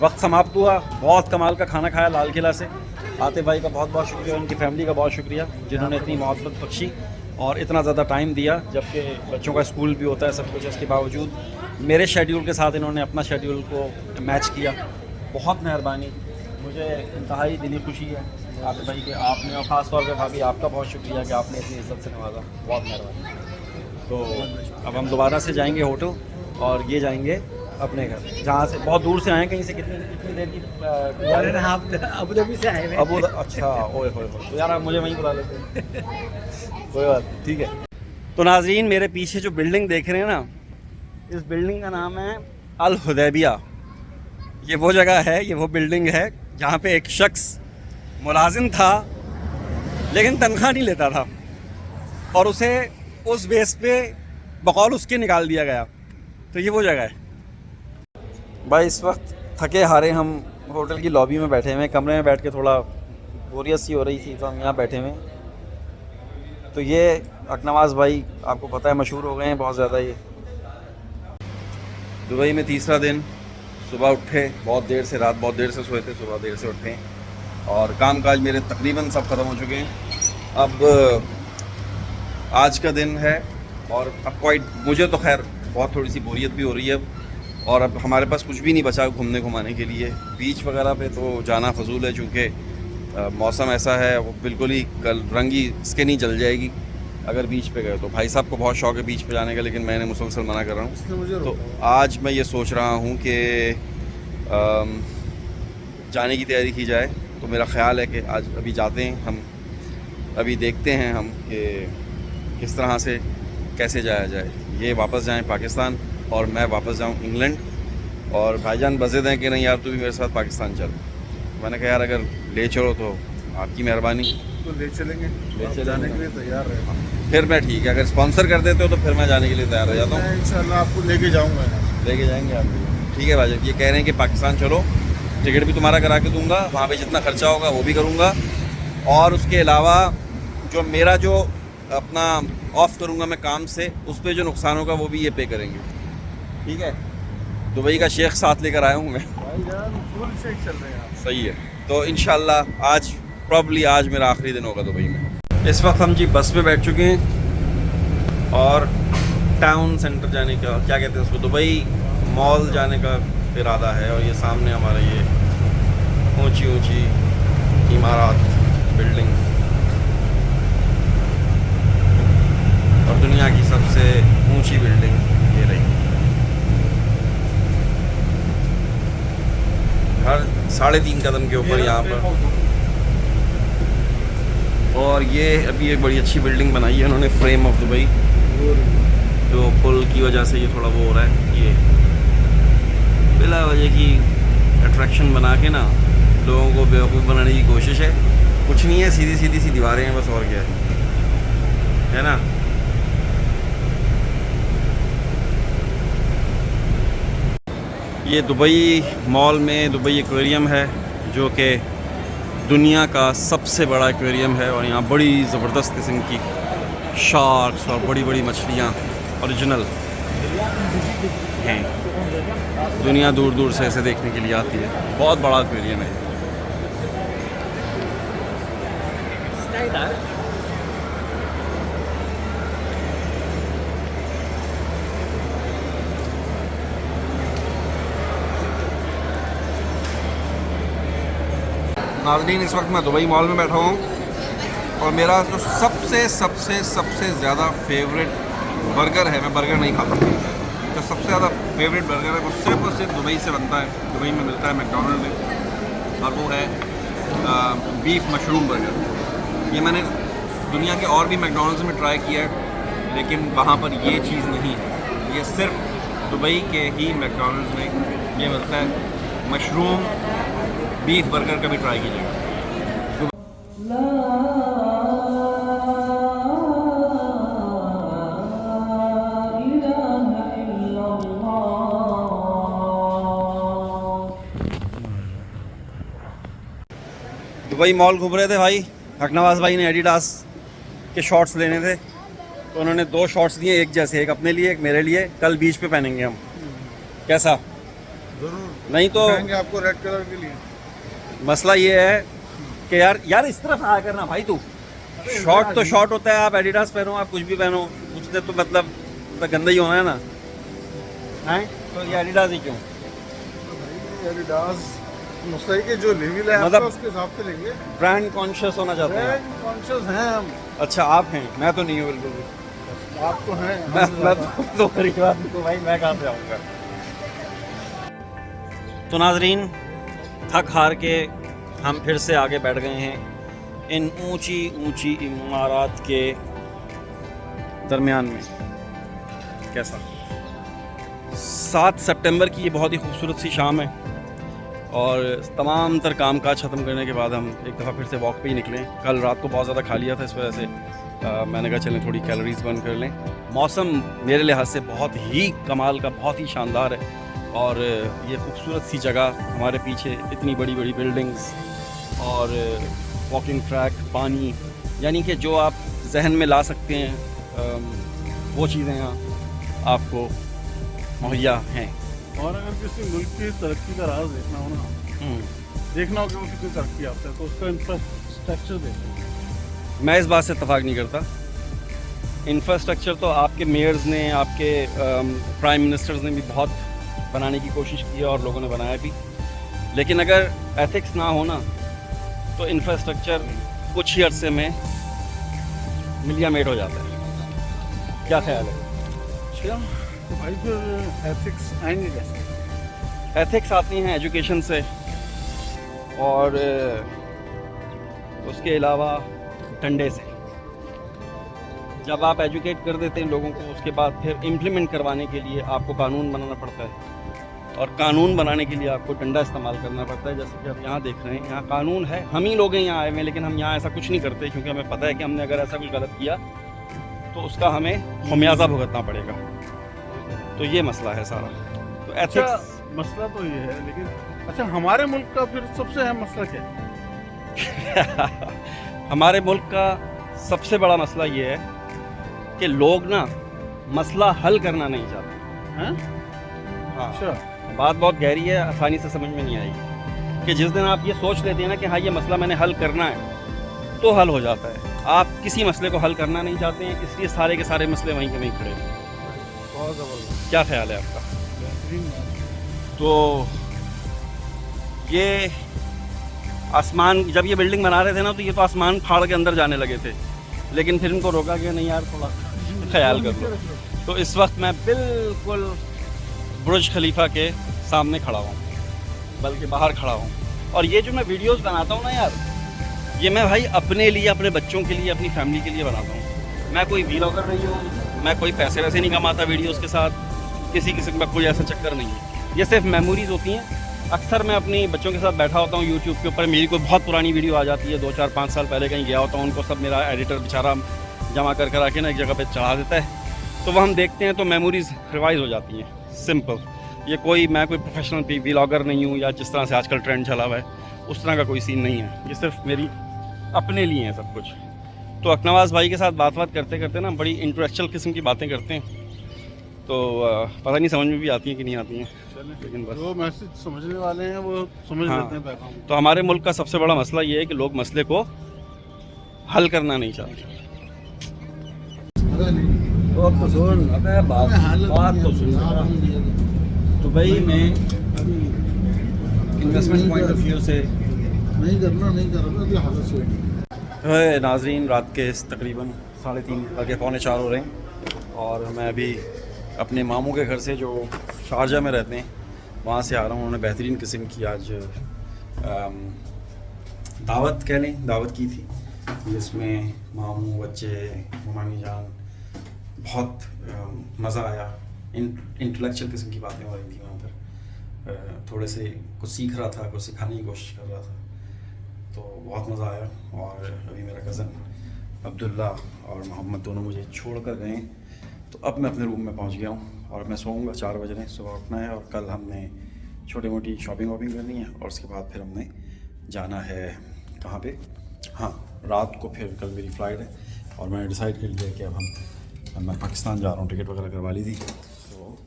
वक्त समाप्त हुआ। बहुत कमाल का खाना खाया लाल किला से। आतिफ़ भाई का बहुत बहुत शुक्रिया, उनकी फैमिली का बहुत शुक्रिया जिन्होंने इतनी मोहब्बत बख्शी और इतना ज़्यादा टाइम दिया, जबकि बच्चों का स्कूल भी होता है, सब कुछ। इसके बावजूद मेरे शेड्यूल के साथ इन्होंने अपना शेड्यूल को मैच किया। बहुत मेहरबानी, मुझे इंतहाई दिली खुशी है आतिफ़ भाई के आपने, और ख़ास तौर पे भाभी आपका बहुत शुक्रिया कि आपने इतनी इज़्ज़त से नवाजा। बहुत मेहरबानी। तो अब हम दोबारा से जाएंगे होटल और ये जाएंगे अपने घर, जहाँ से बहुत दूर से आए हैं। कहीं से कितनी देर की? अबू धाबी से आए हैं। अबू अच्छा, ओए होए होए, तो यार आप मुझे वहीं बुला लेते। कोई बात ठीक है। तो नाज़रीन, मेरे पीछे जो बिल्डिंग देख रहे हैं ना, इस बिल्डिंग का नाम है अल हुदैबिया। ये वो जगह है, ये वो बिल्डिंग है जहाँ पे एक शख्स मुलाजिम था लेकिन तनख्वाह नहीं लेता था। और उसे उस बेस पे बकौल उसके निकाल दिया गया। तो ये वो जगह है भाई। इस वक्त थके हारे हम होटल की लॉबी में बैठे हुए हैं, कमरे में बैठ के थोड़ा बोरियत सी हो रही थी, तो हम यहाँ बैठे हुए हैं। तो ये अकनवाज भाई आपको पता है मशहूर हो गए हैं बहुत ज़्यादा। ये दुबई में तीसरा दिन, सुबह उठे बहुत देर से, रात बहुत देर से सोए थे, सुबह देर से उठे और काम काज मेरे तकरीबन सब ख़त्म हो चुके हैं। अब आज का दिन है और अब मुझे तो खैर बहुत थोड़ी सी बोरियत भी हो रही है अब। और अब हमारे पास कुछ भी नहीं बचा घूमने घुमाने के लिए। बीच वगैरह पे तो जाना फजूल है, चूँकि मौसम ऐसा है, वो बिल्कुल ही कल रंगी स्किन ही जल जाएगी अगर बीच पे गए तो। भाई साहब को बहुत शौक है बीच पे जाने का, लेकिन मैंने मुसलसल मना कर रहा हूँ। तो आज मैं ये सोच रहा हूँ कि जाने की तैयारी की जाए। तो मेरा ख़्याल है कि आज अभी जाते हैं हम, अभी देखते हैं हम कि किस तरह से कैसे जाया जाए। ये वापस जाएं पाकिस्तान और मैं वापस जाऊं इंग्लैंड। और भाईजान बज़िद हैं कि नहीं यार तू भी मेरे साथ पाकिस्तान चल। मैंने कहा यार अगर ले चलो तो आपकी मेहरबानी, तो ले चलेंगे, जाने के लिए तैयार है। फिर मैं ठीक है, अगर स्पॉन्सर कर देते हो तो फिर मैं जाने के लिए तैयार हो जाता हूँ। इंशाल्लाह आपको लेके जाऊँगा, लेके जाएंगे आप। ठीक है भाईजान, ये कह रहे हैं कि पाकिस्तान चलो, टिकट भी तुम्हारा करा के दूँगा, वहाँ पे जितना खर्चा होगा वो भी करूँगा। और उसके अलावा जो मेरा जो अपना ऑफ करूँगा मैं काम से, उस पर जो नुकसान होगा वो भी ये पे करेंगे। ठीक है, दुबई का शेख साथ लेकर आया हूँ मैं। फुल शेख चल रहे हैं। सही है। तो इंशाल्लाह आज प्रॉब्ली आज मेरा आखिरी दिन होगा दुबई में। इस वक्त हम जी बस में बैठ चुके हैं और टाउन सेंटर जाने का, क्या कहते हैं उसको, दुबई मॉल जाने का इरादा है। और ये सामने हमारा ये ऊंची ऊंची इमारत, बिल्डिंग और दुनिया की सबसे ऊंची बिल्डिंग ये रही। हर 3.5 कदम के ऊपर यहाँ पर। और ये अभी एक बड़ी अच्छी बिल्डिंग बनाई है उन्होंने, फ्रेम ऑफ दुबई। जो पुल की वजह से ये थोड़ा वो हो रहा है, ये बिला वजह की अट्रैक्शन बना के ना लोगों को बेवकूफ़ बनाने की कोशिश है। कुछ नहीं है, सीधी सीधी सी दीवारें हैं बस, और क्या है ना। ये दुबई मॉल में दुबई एक्वेरियम है, जो कि दुनिया का सबसे बड़ा एक्वेरियम है। और यहाँ बड़ी ज़बरदस्त किस्म की शार्क्स और बड़ी बड़ी मछलियाँ ओरिजिनल हैं। दुनिया दूर दूर से ऐसे देखने के लिए आती है। बहुत बड़ा एक्वेरियम है। नाज़रीन, इस वक्त मैं दुबई मॉल में बैठा हूँ और मेरा जो सबसे ज़्यादा फेवरेट बर्गर है, मैं बर्गर नहीं खाता, जो सबसे ज़्यादा फेवरेट बर्गर है वो सिर्फ और सिर्फ दुबई से बनता है, दुबई में मिलता है मैकडॉनल्ड में, और वो है बीफ मशरूम बर्गर। ये मैंने दुनिया के और भी मैकडॉनल्ड्स में ट्राई किया है, लेकिन वहाँ पर ये चीज़ नहीं है। ये सिर्फ दुबई के ही मैकडॉनल्ड्स में ये मिलता है। मशरूम बीफ बर्गर का भी ट्राई कीजिएगा। दुबई मॉल घूम रहे थे भाई, अकनवाज भाई ने एडिडास के शॉर्ट्स लेने थे, तो उन्होंने 2 शॉर्ट्स दिए एक जैसे, एक अपने लिए एक मेरे लिए। कल बीच पे पहनेंगे हम, कैसा? जरूर। नहीं तो आपको रेड कलर के लिए। मसला ये है कि यार इस तरफ आया करना भाई, तू शॉर्ट तो शॉर्ट होता है, आप एडिडास पहनो, आप कुछ भी पहनो, उसने तो मतलब गंदा ही होना है ना, हैं? तो ये एडिडास ही क्यों? एडिडास मुस्तैद के जो लेवल है मतलब उसके हिसाब से लेंगे। ब्रांड कॉन्शियस होना चाहते हैं। ब्रांड कॉन्शियस हैं हम। अच्छा आप हैं, मैं तो नहीं हूँ बिल्कुल भी। आप तो हैं। मैं तो गरीब आदमी तो भाई मैं कहाँ से आऊँगा। तो नाजरीन, थक हार के हम फिर से आगे बैठ गए हैं इन ऊंची ऊंची इमारत के दरमियान में। कैसा? 7 सितंबर की ये बहुत ही खूबसूरत सी शाम है और तमाम तर काम काज ख़त्म करने के बाद हम एक दफ़ा फिर से वॉक पे ही निकले। कल रात को बहुत ज़्यादा खा लिया था, इस वजह से मैंने कहा चलें थोड़ी कैलोरीज बर्न कर लें। मौसम मेरे लिहाज से बहुत ही कमाल का, बहुत ही शानदार है और ये खूबसूरत सी जगह, हमारे पीछे इतनी बड़ी बड़ी बिल्डिंग्स और वॉकिंग ट्रैक, पानी, यानी कि जो आप जहन में ला सकते हैं वो चीज़ें यहाँ आपको मुहैया हैं। और अगर किसी मुल्क की तरक्की का राज देखना हो ना, देखना हो कि वो कितनी तरक्की आता है, तो उसका इंफ्रास्ट्रक्चर देखो। मैं इस बात से इत्तेफाक नहीं करता। इंफ्रास्ट्रक्चर तो आपके मेयर्स ने, आपके प्राइम मिनिस्टर्स ने भी बहुत बनाने की कोशिश की है और लोगों ने बनाया भी, लेकिन अगर एथिक्स ना हो ना तो इंफ्रास्ट्रक्चर कुछ ही अरसे में मिलिया मेड हो जाता है। क्या ख्याल है? अच्छा, तो भाई फिर एथिक्स आएंगे कैसे? एथिक्स आती हैं एजुकेशन से और उसके अलावा डंडे से। जब आप एजुकेट कर देते हैं लोगों को, उसके बाद फिर इम्प्लीमेंट करवाने के लिए आपको कानून बनाना पड़ता है और कानून बनाने के लिए आपको डंडा इस्तेमाल करना पड़ता है। जैसे कि आप यहाँ देख रहे हैं, यहाँ कानून है, हम ही लोग हैं यहाँ आए हुए हैं, लेकिन हम यहाँ ऐसा कुछ नहीं करते क्योंकि हमें पता है कि हमने अगर ऐसा कुछ गलत किया तो उसका हमें खमियाजा भुगतना पड़ेगा। तो ये मसला है सारा। तो एथिक्स अच्छा, मसला तो ये है, लेकिन अच्छा हमारे मुल्क का फिर सबसे अहम मसला क्या है? हमारे मुल्क का सबसे बड़ा मसला ये है कि लोग ना मसला हल करना नहीं चाहते हैं? हाँ, अच्छा, बात बहुत गहरी है, आसानी से समझ में नहीं आएगी कि जिस दिन आप ये सोच लेते हैं ना कि हाँ ये मसला मैंने हल करना है, तो हल हो जाता है। आप किसी मसले को हल करना नहीं चाहते हैं, इसलिए सारे के सारे मसले वहीं के वहीं खड़े हैं। बहुत ज़बरदस्त, क्या ख्याल है आपका? बेहतरीन बात। तो ये आसमान, जब ये बिल्डिंग बना रहे थे ना, तो ये तो आसमान फाड़ के अंदर जाने लगे थे, लेकिन फिर इनको रोका गया, नहीं यार थोड़ा ख्याल कर लो। तो इस वक्त मैं बिल्कुल बुर्ज खलीफा के सामने खड़ा हूँ, बल्कि बाहर खड़ा हूँ। और ये जो मैं वीडियोस बनाता हूँ ना यार, ये मैं भाई अपने लिए, अपने बच्चों के लिए, अपनी फैमिली के लिए बनाता हूँ। मैं कोई व्लॉगर नहीं हूँ, मैं कोई पैसे वैसे नहीं कमाता वीडियोस के साथ, किसी किस्म का कोई ऐसा चक्कर नहीं है। ये सिर्फ मेमोरीज होती हैं। अक्सर मैं अपनी बच्चों के साथ बैठा होता हूँ यूट्यूब के ऊपर, मेरी कोई बहुत पुरानी वीडियो आ जाती है, 2, 4, 5 साल पहले कहीं गया होता हूँ, उनको सब मेरा एडिटर बेचारा जमा कर आके ना एक जगह पे चढ़ा देता है, तो वह हम देखते हैं तो मेमोरीज रिवाइज हो जाती हैं। सिंपल। ये कोई, मैं कोई प्रोफेशनल व्लॉगर नहीं हूँ या जिस तरह से आजकल ट्रेंड चला हुआ है उस तरह का कोई सीन नहीं है। ये सिर्फ मेरी अपने लिए है सब कुछ। तो अकनवाज भाई के साथ बात करते करते ना बड़ी इंटेलेक्चुअल किस्म की बातें करते हैं, तो पता नहीं समझ में भी आती हैं कि नहीं आती हैं, लेकिन बस जो मैसेज समझने वाले हैं वो समझ हाँ। लेते हैं पैगाम। तो हमारे मुल्क का सबसे बड़ा मसला ये है कि लोग मसले को हल करना नहीं चाहते। तो सुन, अबे बात तो सुन। तो भाई मैं इन्वेस्टमेंट पॉइंट ऑफ व्यू से नहीं करना हालत से। नाजरीन, रात के तकरीबन 3:30 बल्कि 3:45 हो रहे हैं और मैं अभी अपने मामू के घर से, जो शारजा में रहते हैं, वहाँ से आ रहा हूँ। उन्होंने बेहतरीन किस्म की आज दावत कह लें, दावत की थी, जिसमें मामू, बच्चे, मामी जान, बहुत मज़ा आया। इंटेलेक्चुअल किस्म की बातें हो रही थी वहाँ पर। थोड़े से कुछ सीख रहा था, कुछ सिखाने की कोशिश कर रहा था, तो बहुत मज़ा आया। और अभी मेरा कज़न अब्दुल्ला और मोहम्मद दोनों मुझे छोड़ कर गए, तो अब मैं अपने रूम में पहुंच गया हूं और मैं सोऊंगा। 4 बज रहे हैं, सुबह उठना है और कल हमने छोटी मोटी शॉपिंग वॉपिंग करनी है और उसके बाद फिर हमने जाना है कहाँ पे, हाँ रात को फिर कल मेरी फ़्लाइट है और मैंने डिसाइड कर लिया कि अब मैं पाकिस्तान जा रहा हूँ। टिकट वगैरह करवा ली थी, तो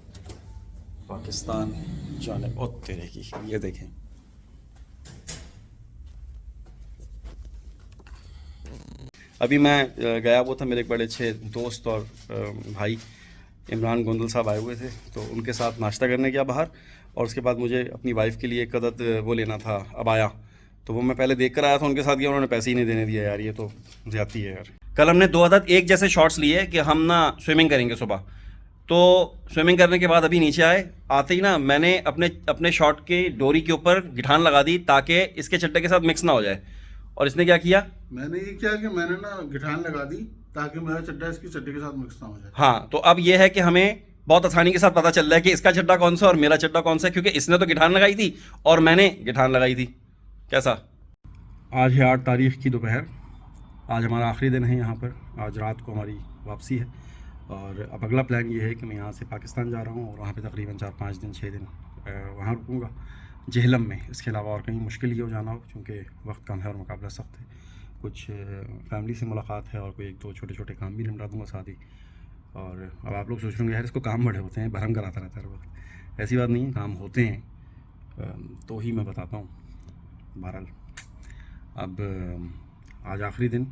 पाकिस्तान जाने, ओ तेरे की, ये देखें अभी मैं गया वो था, मेरे एक बड़े अच्छे दोस्त और भाई इमरान गोंदल साहब आए हुए थे, तो उनके साथ नाश्ता करने गया बाहर। और उसके बाद मुझे अपनी वाइफ़ के लिए एक अदद वो लेना था, अबाया, तो वो मैं पहले देख कर आया था उनके साथ गया, उन्होंने पैसे ही नहीं देने दिया। यार ये तो ज़्यादती है यार। कल हमने 2 अदद एक जैसे शॉट्स लिए कि हम ना स्विमिंग करेंगे सुबह, तो स्विमिंग करने के बाद अभी नीचे आते ही ना मैंने अपने शॉट के डोरी के ऊपर गिठान लगा दी ताकि इसके चड्डे के साथ मिक्स ना हो जाए। और इसने क्या किया, मैंने ये किया कि मैंने ना गिठान लगा दी ताकि मेरा चड्डा इसकी चड्डी के साथ मिक्स ना हो जाए। हाँ, तो अब ये है कि हमें बहुत आसानी के साथ पता चल रहा है कि इसका चड्डा कौन सा और मेरा चड्डा कौन सा है, क्योंकि इसने तो गिठान लगाई थी और मैंने गिठान लगाई थी। कैसा? आज है 8 तारीख की दोपहर। आज हमारा आखिरी दिन है यहाँ पर। आज रात को हमारी वापसी है और अब अगला प्लान ये है कि मैं यहाँ से पाकिस्तान जा रहा हूँ और वहाँ पे तकरीबन 4-5 दिन 6 दिन वहाँ रुकूँगा जेहलम में। इसके अलावा और कहीं मुश्किल ही हो जाना हो, क्योंकि वक्त कम है और मुकाबला सख्त है। कुछ फैमिली से मुलाकात है और कोई 1-2 छोटे-छोटे काम भी निपटा दूँगा साथ ही। और अब आप लोग सोच रहे होंगे यार इसको काम बड़े होते हैं, भरम कराता रहता है हर वक्त। ऐसी बात नहीं है, काम होते हैं तो ही मैं बताता हूँ। बहरहाल अब आज आखिरी दिन,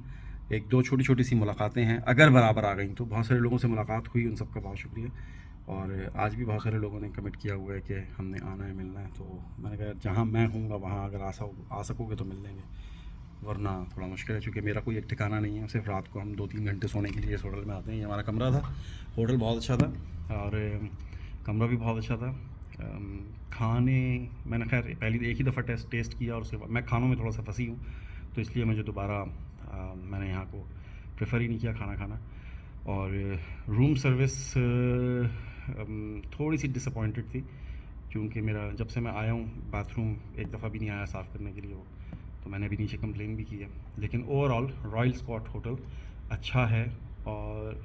1-2 छोटी सी मुलाकातें हैं, अगर बराबर आ गई तो। बहुत सारे लोगों से मुलाकात हुई, उन सब का बहुत शुक्रिया। और आज भी बहुत सारे लोगों ने कमिट किया हुआ है कि हमने आना है, मिलना है। तो मैंने कहा जहाँ मैं हूँगा वहाँ अगर आ सकोगे तो मिल लेंगे, वरना थोड़ा मुश्किल है, क्योंकि मेरा कोई एक ठिकाना नहीं है। सिर्फ रात को हम 2-3 घंटे सोने के लिए इस होटल में आते हैं। ये हमारा कमरा था। होटल बहुत अच्छा था और कमरा भी बहुत अच्छा था। खाने मैंने खैर पहली एक ही दफ़ा टेस्ट किया और उसके बाद मैं खानों में थोड़ा सा फंसी हूँ, तो इसलिए मुझे दोबारा मैंने यहाँ को प्रेफर ही नहीं किया खाना खाना। और रूम सर्विस थोड़ी सी डिसअपॉइंटेड थी, क्योंकि मेरा जब से मैं आया हूँ बाथरूम एक दफ़ा भी नहीं आया साफ़ करने के लिए वो, तो मैंने अभी नीचे कंप्लेन भी की है। लेकिन ओवरऑल रॉयल स्कॉट होटल अच्छा है। और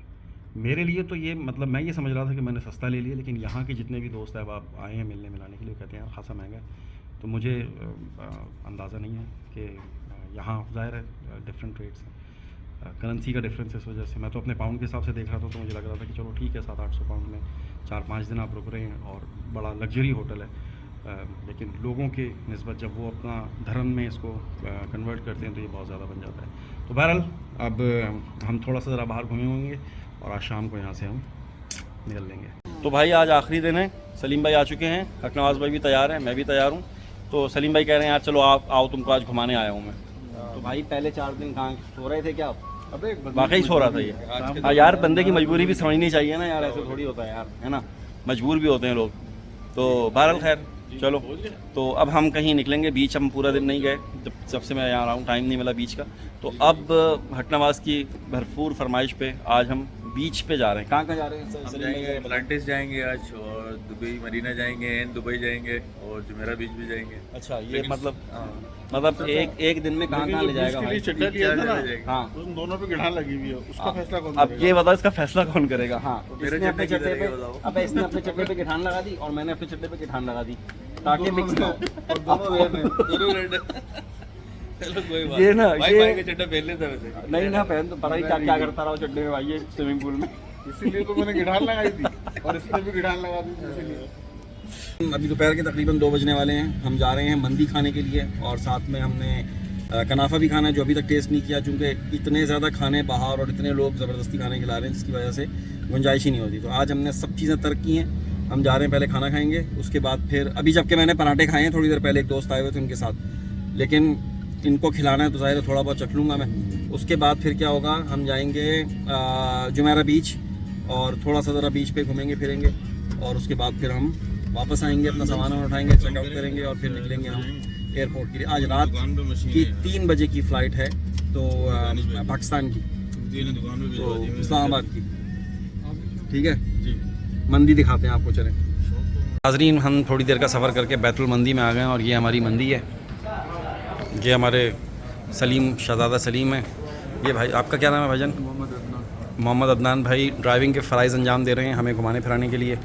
मेरे लिए तो ये मतलब मैं ये समझ रहा था कि मैंने सस्ता ले लिया, लेकिन यहाँ के जितने भी दोस्त हैं अब आए हैं मिलने मिलाने के लिए, कहते हैं यार खासा महंगा है। तो मुझे अंदाज़ा नहीं है कि यहाँ ज़ाहिर है डिफरेंट रेट्स हैं, करेंसी का डिफरेंस। इस वजह से मैं तो अपने पाउंड के हिसाब से देख रहा था, तो मुझे लग रहा था कि चलो ठीक है 700-800 पाउंड में 4-5 दिन आप रुक रहे हैं और बड़ा लग्जरी होटल है। लेकिन लोगों के निस्बत जब वो अपना धर्म में इसको कन्वर्ट करते हैं तो ये बहुत ज़्यादा बन जाता है। तो बहरहाल अब हम थोड़ा सा ज़रा बाहर घूमे होंगे और आज शाम को यहाँ से हम निकल लेंगे। तो भाई आज आखिरी दिन है, सलीम भाई आ चुके हैं, हकनवाज भाई भी तैयार हैं, मैं भी तैयार हूँ। तो सलीम भाई कह रहे हैं यार चलो आप आओ, तुमको आज घुमाने आया हूँ मैं। तो भाई पहले 4 दिन कहाँ सो रहे थे क्या आप? वाकई सो रहा था ये। हाँ यार, बंदे की मजबूरी भी समझनी चाहिए ना यार, ऐसे थोड़ी होता है यार, है ना, मजबूर भी होते हैं लोग। तो बहरहाल खैर चलो, तो अब हम कहीं निकलेंगे। बीच हम पूरा दिन नहीं गए, जब से मैं यहाँ रहा हूँ टाइम नहीं मिला बीच का। तो अब हटनवाज की भरपूर फरमाइश पे आज हम बीच पे जा रहे हैं। कहाँ जा रहे हैं? हम जाएंगे प्लांटेस जाएंगे आज, और दुबई मरीना जाएंगे, एंड दुबई जाएंगे, और जुमेरा बीच भी जाएंगे। अच्छा, ये मतलब एक दिन में कहाँ ले जाएगा भाई? चड्डा लिया था ना, हाँ, उन दोनों पे गिठान लगी हुई है, उसका फैसला कौन अब करेगा? ये बताओ इसका फैसला कौन करेगा? हाँ, मेरे इसने अपने चड्डे चड्डे पे, बताओ। अब इसने अपने चड्डे पे गिठान लगा दी और मैंने अपने चड्डे पे गिठान लगा दी, ताकि मिक्स ना हो। दोनों रेड चलो कोई बात ये ना, भाई, ये भाई का चड्डा पहन लेता वैसे। नहीं ना पहन, तो पता ही क्या करता रहा चड्डे में भाई ये स्विमिंग पूल में। इसीलिए तो मैंने गिठान लगाई थी और इसने भी गिठान लगा दी थी, इसीलिए। अभी दोपहर के तकरीबन 2 बजने वाले हैं। हम जा रहे हैं मंदी खाने के लिए और साथ में हमने कनाफा भी खाना है, जो अभी तक टेस्ट नहीं किया, क्योंकि इतने ज़्यादा खाने बाहर और इतने लोग ज़बरदस्ती खाने खिला रहे हैं, जिसकी वजह से गुंजाइश ही नहीं होती। तो आज हमने सब चीज़ें तर्क की हैं। हम जा रहे हैं, पहले खाना खाएंगे, उसके बाद फिर अभी जबकि मैंने पराठे खाए हैं थोड़ी देर पहले, एक दोस्त आए हुए थे उनके साथ, लेकिन इनको खिलाना है तो ज़ाहिर है थोड़ा बहुत चख लूँगा मैं। उसके बाद फिर क्या होगा, हम जाएंगे जुमेरा बीच और थोड़ा सा ज़रा बीच पे घूमेंगे फिरेंगे, और उसके बाद फिर हम वापस आएंगे, अपना सामान उठाएंगे, चेकआउट करेंगे और फिर निकलेंगे हम एयरपोर्ट के लिए। आज रात की 3 बजे की फ़्लाइट है, तो पाकिस्तान की, तो इस्लामाबाद की। ठीक है, मंदी दिखाते हैं आपको, चलें। नाज़रीन, हम थोड़ी देर का सफ़र करके बैतुल मंदी में आ गए हैं और ये हमारी मंदी है। ये हमारे सलीम, शहज़ादा सलीम है। ये भाई, आपका क्या नाम है भाईजान? मोहम्मद अदनान भाई ड्राइविंग के फ़राइज़ अंजाम दे रहे हैं हमें घुमाने फिराने के लिए।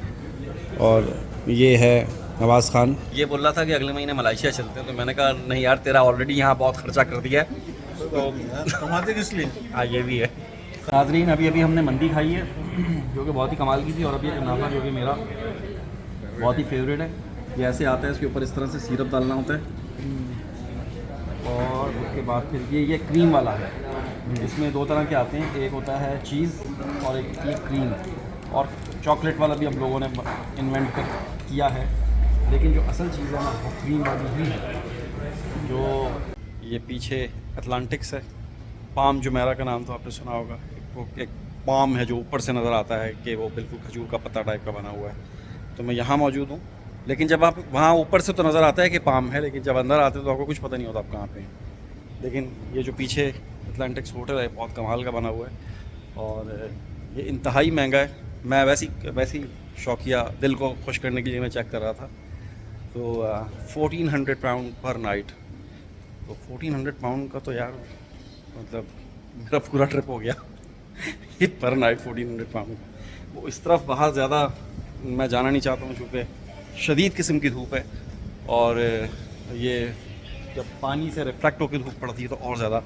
और ये है नवाज़ ख़ान। ये बोल रहा था कि अगले महीने मलेशिया चलते हैं, तो मैंने कहा नहीं यार, तेरा ऑलरेडी यहाँ बहुत ख़र्चा कर दिया है, तो कमाते किस लिए? हाँ, ये भी है। नाज़रीन, अभी हमने मंदी खाई है जो कि बहुत ही कमाल की थी, और अभी कनाफा जो कि मेरा बहुत ही फेवरेट है। ये ऐसे आता है, इसके ऊपर इस तरह से सिरप डालना होता है, और उसके बाद फिर ये क्रीम वाला है। इसमें 2 तरह के आते हैं, एक होता है चीज़ और एक ये क्रीम, और चॉकलेट वाला भी अब लोगों ने इन्वेंट किया है, लेकिन जो असल चीज़ है ना वो क्रीम वाली ही है। जो ये पीछे अटलांटिक्स है, पाम जुमेरा का नाम तो आपने सुना होगा। वो एक पाम है जो ऊपर से नज़र आता है कि वो बिल्कुल खजूर का पत्ता टाइप का बना हुआ है। तो मैं यहाँ मौजूद हूँ, लेकिन जब आप वहाँ ऊपर से तो नज़र आता है कि पाम है, लेकिन जब अंदर आते तो आपको कुछ पता नहीं होता आप कहाँ पे हैं। लेकिन ये जो पीछे अटलांटिक्स होटल है बहुत कमाल का बना हुआ है, और ये इंतहाई महंगा है। मैं वैसी शौकिया दिल को खुश करने के लिए मैं चेक कर रहा था। तो 1400 पाउंड पर नाइट। तो 1400 पाउंड का तो यार मतलब मेरा पूरा ट्रिप हो गया ये पर नाइट 1400 पाउंड। वो इस तरफ बाहर ज़्यादा मैं जाना नहीं चाहता हूँ क्योंकि शदीद किस्म की धूप है, और ये जब पानी से रिफ्लेक्ट होकर धूप पड़ती है तो और ज़्यादा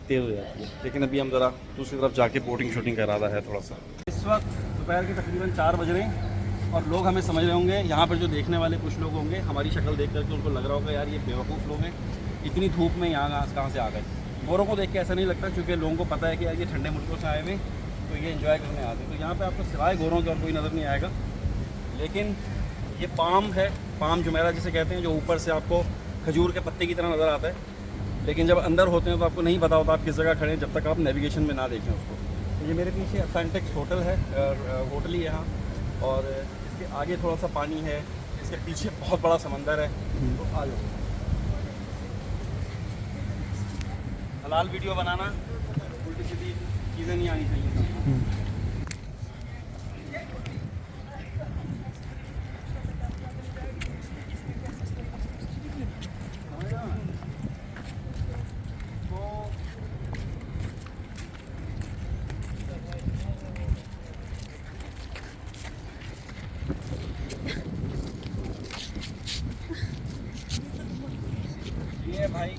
तेज़ हो जाती है। लेकिन अभी हम ज़रा दूसरी तरफ जाके बोटिंग शूटिंग का इरादा है थोड़ा सा। इस वक्त दोपहर के तकरीबन 4 बज रहे हैं और लोग हमें समझ रहे होंगे, यहाँ पर जो देखने वाले कुछ लोग होंगे हमारी शक्ल देख करके उनको लग रहा होगा यार ये बेवकूफ़ लोग हैं, इतनी धूप में यहाँ कहाँ से आ गए। गोरों को देख के ऐसा नहीं लगता क्योंकि लोगों को पता है कि यार ये ठंडे मुल्कों से आए हुए तो ये एंजॉय करने आते हैं। तो यहाँ पे आपको सिवाय गोरों के और कोई नज़र नहीं आएगा। लेकिन ये पाम है, पाम जुमेरा जिसे कहते हैं, जो ऊपर से आपको खजूर के पत्ते की तरह नज़र आता है, लेकिन जब अंदर होते हैं तो आपको नहीं पता होता आप किस जगह खड़े हैं जब तक आप नेविगेशन में ना देखें उसको। तो ये मेरे पीछे अथेंटिक्स होटल है, होटल ही यहाँ, और इसके आगे थोड़ा सा पानी है, इसके पीछे बहुत बड़ा समंदर है। तो आ जाओ, हलाल वीडियो बनाना, उल्टी सीधी चीज़ें नहीं आनी चाहिए। ये भाई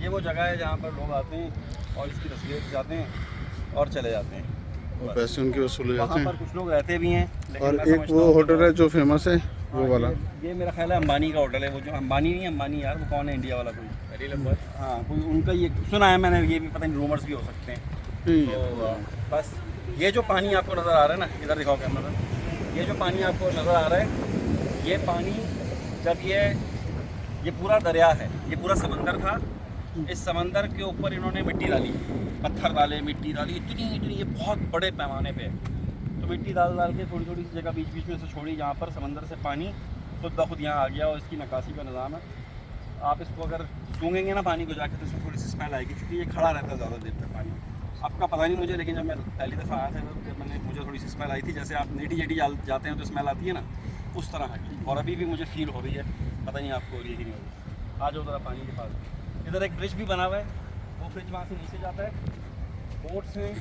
ये वो जगह है जहाँ पर लोग आते हैं और इसकी तस्वीर खिंचाते हैं और चले जाते हैं। पैसे उनके वसूल हो जाते वहाँ पर कुछ लोग रहते भी हैं, लेकिन और मैं एक समझता वो हूँ होटल है जो फेमस है वो वाला, ये मेरा ख्याल है अंबानी का होटल है। वो जो अंबानी नहीं, अंबानी यार वो कौन है इंडिया वाला कोई, हाँ कोई उनका, ये सुना है मैंने, ये भी पता नहीं रूमर्स भी हो सकते हैं। तो बस ये जो पानी आपको नज़र आ रहा है ना, इधर दिखाओ कैमरा, ये जो पानी आपको नज़र आ रहा है, ये पानी जब ये पूरा दरिया है, ये पूरा समंदर था, इस समंदर के ऊपर इन्होंने मिट्टी डाली, पत्थर डाले, मिट्टी डाली, इतनी ये बहुत बड़े पैमाने पे है। तो मिट्टी डाल के थोड़ी थोड़ी सी जगह बीच बीच में से छोड़ी, जहाँ पर समंदर से पानी खुद ब खुद यहाँ आ गया, और इसकी नकासी का निज़ाम है। आप इसको अगर सूंघेंगे ना पानी को जाके तो इसमें थोड़ी सी स्मेल आएगी, क्योंकि ये खड़ा रहता है ज़्यादा देर तक पानी। आपका पता नहीं मुझे, लेकिन जब मैं पहली दफ़ा आया था तो मुझे थोड़ी सी स्मेल आई थी, जैसे आप नेटी जेटी जाते हैं तो स्मेल आती है ना, उस तरह है। और अभी भी मुझे फील हो रही है, पता नहीं आपको हो रही है कि नहीं हो रही। आ जाओ ज़रा पानी के पास। इधर एक ब्रिज भी बना हुआ है, वो ब्रिज वहाँ से नीचे जाता है, बोट्स हैं,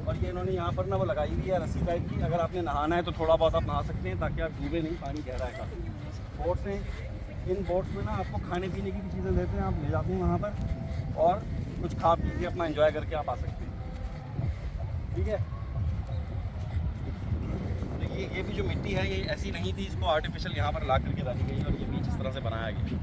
और ये इन्होंने यहाँ पर ना वो लगाई हुई है रस्सी टाइप की, अगर आपने नहाना है तो थोड़ा बहुत आप नहा सकते हैं ताकि आप डूबे नहीं, पानी गहरा है काफ़ी। बोट्स हैं, इन बोट्स में ना आपको खाने पीने की भी चीज़ें देते हैं, आप ले जाते हैं वहाँ पर और कुछ खा पी के अपना एंजॉय करके आप आ सकते हैं, ठीक है। तो ये भी जो मिट्टी है ये ऐसी नहीं थी, इसको आर्टिफिशियल यहाँ पर ला करके डाली गई, और ये बीच इस तरह से बनाया गया।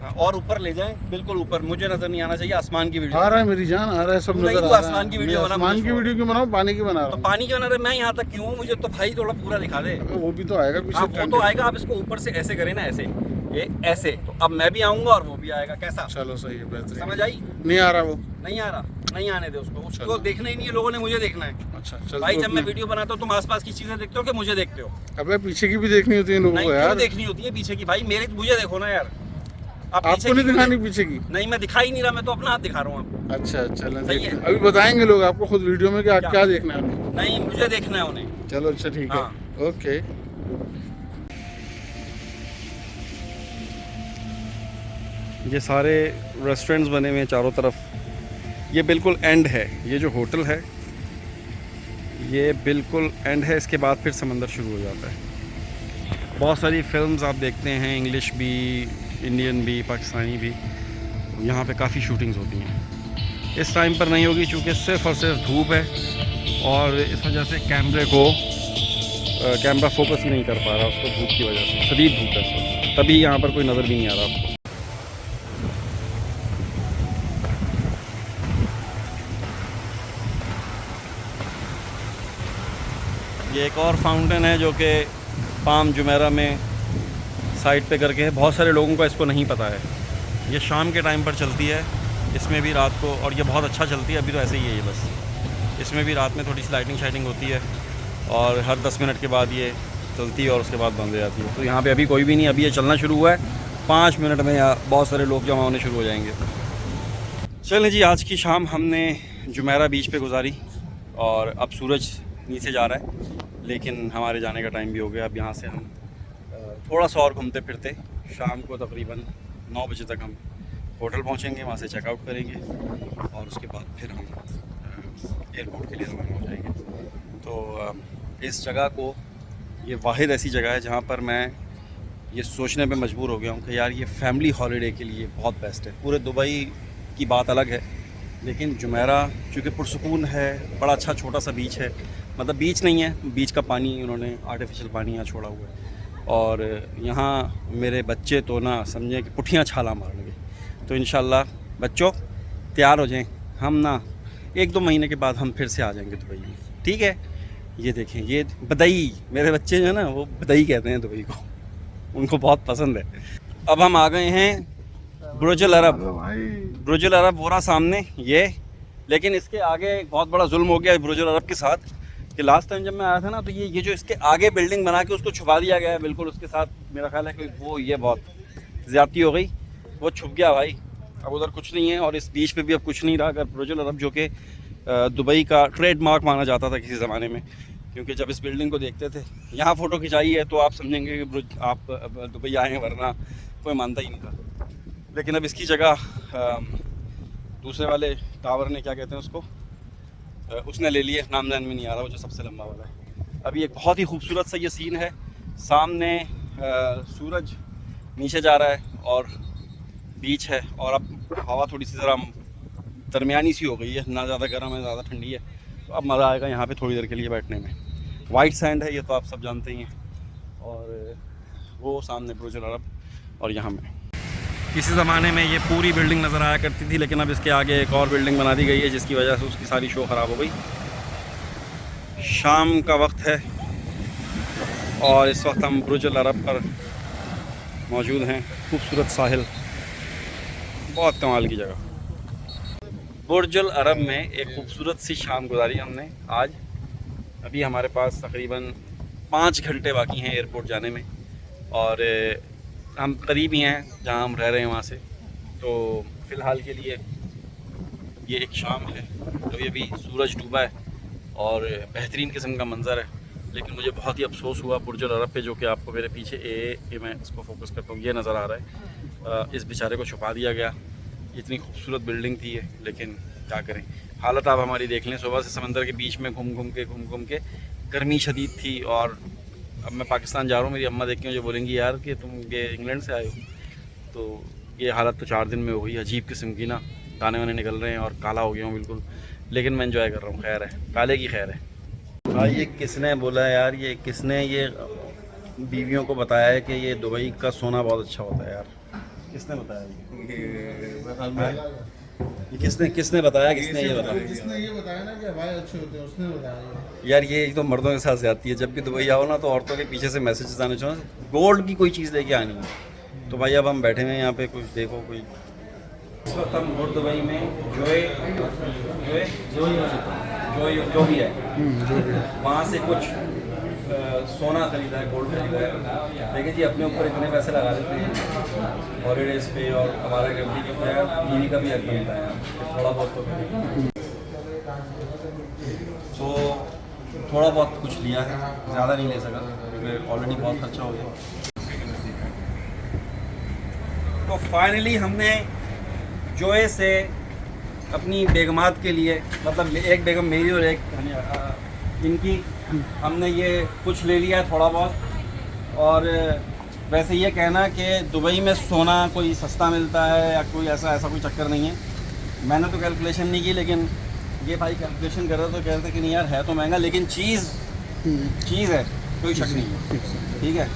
हाँ, और ऊपर ले जाएं, बिल्कुल ऊपर, मुझे नजर नहीं आना चाहिए। आसमान की वीडियो आ रहा है, मेरी जान आ रहा है, सब नजर आ रहा है। आसमान की वीडियो बना, आसमान की वीडियो क्यों बनाओ, पानी की बना रहा तो हूँ। पानी के बना रहे, मैं यहाँ तक क्यों हूँ, मुझे तो भाई थोड़ा पूरा दिखा दे। वो भी तो आएगा पीछे, हाँ वो तो आएगा, आप इसको ऊपर से ऐसे करें ना, ऐसे, ये ऐसे, तो अब मैं भी आऊँगा और वो भी आएगा, कैसा? चलो सही है, बेहतरीन। समझ आई? नहीं आ रहा वो, नहीं आ रहा, नहीं आने दे उसको देखना ही नहीं है लोगों ने, मुझे देखना है। अच्छा चल। भाई जब मैं वीडियो बनाता हूँ तुम आसपास की चीजें देखते हो कि मुझे देखते हो? अबे पीछे की भी देखनी होती है लोगों को यार, देखनी होती है पीछे की, भाई मुझे देखो ना यार। आपको नहीं दिखानी पीछे की? नहीं, मैं दिखा ही नहीं रहा, मैं तो अपना हाथ दिखा रहा हूँ आपको। अच्छा चलो, सही है। अभी बताएंगे लोग आपको खुद वीडियो में कि क्या देखना है। नहीं, मुझे देखना है उन्हें। चलो अच्छा ठीक है, हाँ। ओके। ये सारे रेस्टोरेंट्स बने हुए हैं चारों तरफ, ये बिल्कुल एंड है, ये जो होटल है ये बिल्कुल एंड है, इसके बाद फिर समंदर शुरू हो जाता है। बहुत सारी फिल्म्स आप देखते हैं, इंग्लिश भी, इंडियन भी, पाकिस्तानी भी, यहाँ पे काफ़ी शूटिंग्स होती हैं। इस टाइम पर नहीं होगी क्योंकि सिर्फ़ और सिर्फ धूप है, और इस वजह से कैमरा फोकस ही नहीं कर पा रहा उसको, धूप की वजह से, शदीद धूप है इसको, तभी यहाँ पर कोई नज़र भी नहीं आ रहा आपको। ये एक और फाउंटेन है जो कि पाम जुमेरा में साइड पे करके है, बहुत सारे लोगों को इसको नहीं पता है। ये शाम के टाइम पर चलती है, इसमें भी रात को, और ये बहुत अच्छा चलती है, अभी तो ऐसे ही है ये बस। इसमें भी रात में थोड़ी सी लाइटिंग शाइटिंग होती है, और हर 10 मिनट के बाद ये चलती है और उसके बाद बंद हो जाती है। तो यहाँ पे अभी कोई भी नहीं, अभी ये चलना शुरू हुआ है, 5 मिनट में यहाँ बहुत सारे लोग जमा होने शुरू हो जाएंगे। चलें जी, आज की शाम हमने जुमेरा बीच पे गुजारी, और अब सूरज नीचे जा रहा है, लेकिन हमारे जाने का टाइम भी हो गया। अब यहाँ से हम थोड़ा सा और घूमते फिरते शाम को तकरीबन 9 बजे तक हम होटल पहुँचेंगे, वहाँ से चेकआउट करेंगे और उसके बाद फिर हम एयरपोर्ट के लिए रवाना हो जाएंगे। तो इस जगह को, ये वाहिद ऐसी जगह है जहाँ पर मैं ये सोचने पे मजबूर हो गया हूँ कि यार ये फैमिली हॉलीडे के लिए बहुत बेस्ट है। पूरे दुबई की बात अलग है, लेकिन जुमेरा चूँकि पुरसुकून है, बड़ा अच्छा छोटा सा बीच है, मतलब बीच नहीं है, बीच का पानी उन्होंने आर्टिफिशियल पानी यहाँ छोड़ा हुआ है। और यहाँ मेरे बच्चे तो ना समझें कि पुठियाँ छाला मारेंगे। तो इंशाल्लाह बच्चों तैयार हो जाएं, हम ना 1-2 महीने के बाद हम फिर से आ जाएंगे दुबई में, ठीक है। ये देखें, ये बदई, मेरे बच्चे जो है ना वो बदई कहते हैं दुबई को, उनको बहुत पसंद है। अब हम आ गए हैं बुर्जुल अरब। बुर्जुल अरब वो रहा सामने ये, लेकिन इसके आगे एक बहुत बड़ा जुल्म हो गया है बुर्जुल अरब के साथ कि लास्ट टाइम जब मैं आया था ना तो ये जो इसके आगे बिल्डिंग बना के उसको छुपा दिया गया है बिल्कुल उसके साथ। मेरा ख्याल है कि वो ये बहुत ज़्यादती हो गई, वो छुप गया भाई। अब उधर कुछ नहीं है और इस बीच पे भी अब कुछ नहीं रहा। अगर बुर्जुल अरब जो कि दुबई का ट्रेडमार्क माना जाता था किसी ज़माने में, क्योंकि जब इस बिल्डिंग को देखते थे, यहाँ फ़ोटो खिंचाई है तो आप समझेंगे कि आप दुबई आए हैं, वरना कोई मानता ही नहीं था। लेकिन अब इसकी जगह दूसरे वाले टावर ने, क्या कहते हैं उसको, उसने ले लिए, नाम ध्यान में नहीं आ रहा, वो जो सबसे लंबा वाला है। अभी एक बहुत ही खूबसूरत सा ये सीन है, सामने सूरज नीचे जा रहा है और बीच है, और अब हवा थोड़ी सी ज़रा दरमियानी सी हो गई है, ना ज़्यादा गर्म है ज़्यादा ठंडी है। तो अब मज़ा आएगा यहाँ पे थोड़ी देर के लिए बैठने में। वाइट सैंड है ये तो आप सब जानते ही हैं, और वो सामने बुर्जुल अरब, और यहाँ में किसी ज़माने में ये पूरी बिल्डिंग नज़र आया करती थी, लेकिन अब इसके आगे एक और बिल्डिंग बना दी गई है जिसकी वजह से उसकी सारी शो ख़राब हो गई। शाम का वक्त है और इस वक्त हम बुर्जुल अरब पर मौजूद हैं। खूबसूरत साहिल, बहुत कमाल की जगह। बुर्जुल अरब में एक खूबसूरत सी शाम गुजारी हमने आज। अभी हमारे पास तकरीबन 5 घंटे बाकी हैं एयरपोर्ट जाने में, और हम करीब ही हैं जहाँ हम रह रहे हैं वहाँ से। तो फ़िलहाल के लिए ये एक शाम है, तो ये भी सूरज डूबा है और बेहतरीन किस्म का मंज़र है। लेकिन मुझे बहुत ही अफसोस हुआ बुर्जुल अरब पे, जो कि आपको मेरे पीछे मैं इसको फोकस करता हूँ, ये नज़र आ रहा है। इस बेचारे को छुपा दिया गया। इतनी खूबसूरत बिल्डिंग थी ये, लेकिन क्या करें, हालत आप हमारी देख लें। सुबह से समंदर के बीच में घूम घूम के गर्मी शदीद थी, और अब मैं पाकिस्तान जा रहा हूँ, मेरी अम्मा देख के मुझे बोलेंगी यार कि तुम ये इंग्लैंड से आए हो। तो ये हालत तो 4 दिन में हो गई, अजीब किस्म की ना, दाने वाने निकल रहे हैं और काला हो गया हूँ बिल्कुल। लेकिन मैं एंजॉय कर रहा हूँ, खैर है, काले की खैर है। भाई ये किसने बोला यार, ये किसने ये बीवियों को बताया है कि ये दुबई का सोना बहुत अच्छा होता है यार? किसने बताया ये किसने बताया, किसने ये बताया? जिसने ये बताया ना कि हवाई अच्छे होते हैं, उसने बताया यार ये एक तो मर्दों के साथ ज़्यादती है। जब भी दुबई आओ ना तो औरतों के पीछे से मैसेजेस आने चाहिए, गोल्ड की कोई चीज़ लेके आनी है। तो भाई अब हम बैठे हुए हैं यहाँ पे, कुछ देखो कोई। इस वक्त हम और दुबई में जो भी है वहाँ से कुछ सोना खरीदा है, गोल्ड खरीदा है। देखिए जी, अपने ऊपर इतने पैसे लगा देते हैं हॉलीडेज़ पे, और हमारे गलती के बीवी का भी हक बनता है थोड़ा बहुत तो करें। तो थोड़ा बहुत कुछ लिया है, ज़्यादा नहीं ले सका क्योंकि ऑलरेडी बहुत खर्चा हो गया। तो फाइनली हमने जोए से अपनी बेगमात के लिए, मतलब एक बेगम मेरी और एक इनकी, हमने ये कुछ ले लिया है थोड़ा बहुत। और वैसे ये कहना कि दुबई में सोना कोई सस्ता मिलता है या कोई ऐसा कोई चक्कर नहीं है। मैंने तो कैलकुलेशन नहीं की, लेकिन ये भाई कैलकुलेशन कर रहे तो कह रहे थे कि नहीं यार है तो महंगा, लेकिन चीज़ है, कोई शक नहीं है। ठीक है,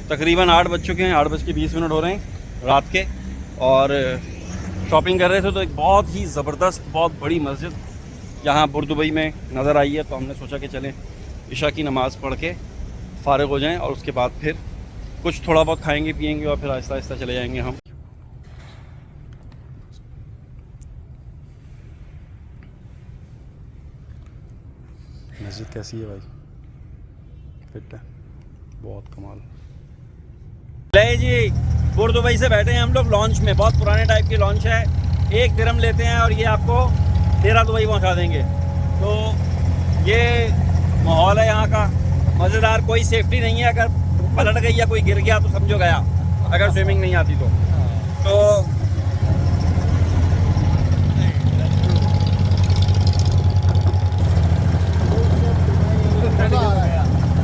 तकरीबन 8 बज चुके हैं, 8:20 हो रहे हैं रात के, और शॉपिंग कर रहे थे तो एक बहुत ही ज़बरदस्त बहुत बड़ी मस्जिद यहाँ बुर्दुबई में नज़र आई है। तो हमने सोचा कि चलें इशा की नमाज़ पढ़ के फ़ारिग हो जाएं, और उसके बाद फिर कुछ थोड़ा बहुत खाएंगे पिएंगे और फिर आहिस्ता आहिस्ता चले जाएंगे हम। मस्जिद कैसी है भाई? फिट है, बहुत कमाल। ले जी, बुर्दुबई से बैठे हैं हम लोग लॉन्च में, बहुत पुराने टाइप की लॉन्च है। 1 दिरहम लेते हैं और ये आपको 13 दुबई पहुंचा देंगे। तो ये माहौल है यहाँ का मज़ेदार। कोई सेफ्टी नहीं है, अगर पलट गई या कोई गिर गया तो समझो गया, अगर स्विमिंग नहीं आती तो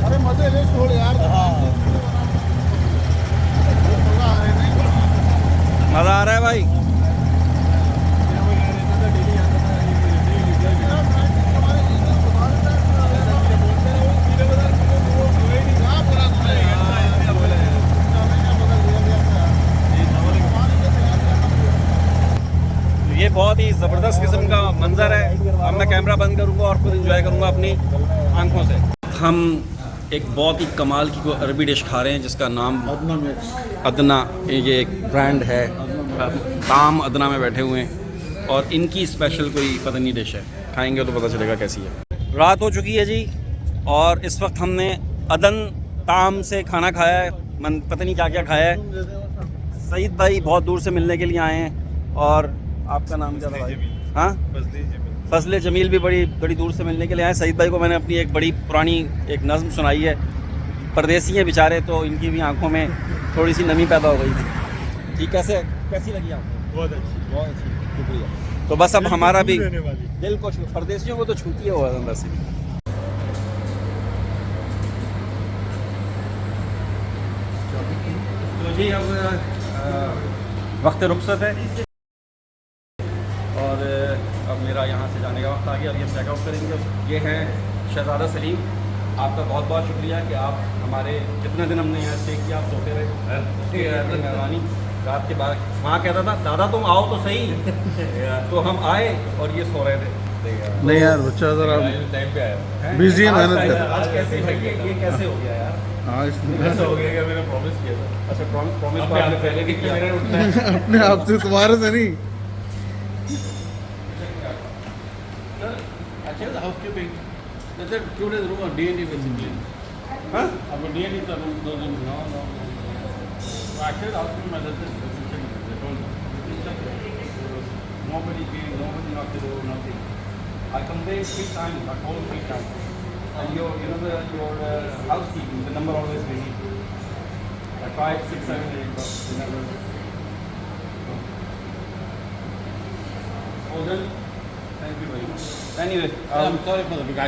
अरे मजे ले छोड़ यार। मज़ा आ रहा है भाई। ये बहुत ही ज़बरदस्त किस्म का मंजर है। अब मैं कैमरा बंद करूँगा और खुद इंजॉय करूँगा अपनी आंखों से। हम एक बहुत ही कमाल की कोई अरबी डिश खा रहे हैं जिसका नाम अदना, ये एक ब्रांड है, ताम अदना में बैठे हुए हैं और इनकी स्पेशल कोई पता नहीं डिश है, खाएंगे तो पता चलेगा कैसी है। रात हो चुकी है जी और इस वक्त हमने अदन ताम से खाना खाया है, पता नहीं क्या क्या खाया है। सईद भाई बहुत दूर से मिलने के लिए आए हैं। और आपका नाम क्या था भाई? हाँ, फजले जमील भी बड़ी दूर से मिलने के लिए आए। सईद भाई को मैंने अपनी एक बड़ी पुरानी एक नज़्म सुनाई है। परदेसी हैं बेचारे, तो इनकी भी आंखों में थोड़ी सी नमी पैदा हो गई थी। ठीक, कैसी लगी आपको? बहुत अच्छी, शुक्रिया। तो बस अब हमारा भी दिल को परदेसियों को तो छूती है वो अंदर से। तो जी अब वक्त रुखसत है और अब मेरा यहाँ से जाने का वक्त आ गया और ये चेकआउट करेंगे। ये हैं शहजादा सलीम, आपका बहुत बहुत शुक्रिया कि आप हमारे जितने दिन हमने यहाँ स्टे किया आप सोते रहे, उसकी मेहरबानी। रात के बाद वहाँ कहता था दादा तुम आओ तो सही तो हम आए और ये सो रहे थे। नहीं यार बच्चा जरा टाइम पे आया, बिजी है, मेहनत कर। आज कैसे ये कैसे हो गया यार? हाँ ऐसा हो गया कि मैंने प्रॉमिस किया था। अच्छा, प्रॉमिस आपने पहले भी किया। मैंने उठना है अपने आप से, तुम्हारे से नहीं। Actually, the housekeeping, they said 2 days room or D&D basically. हाँ? About D&D the room, those rooms, no. So actually, the housekeeping method is they told me. Nobody came, nobody knocked the door, nothing. I complained 3 times, I called 3 times. And your housekeeping, the number always busy. I tried 6, 7, 8, but they never. Oh, then, thank you very much. Anyway, I'm sorry for the big I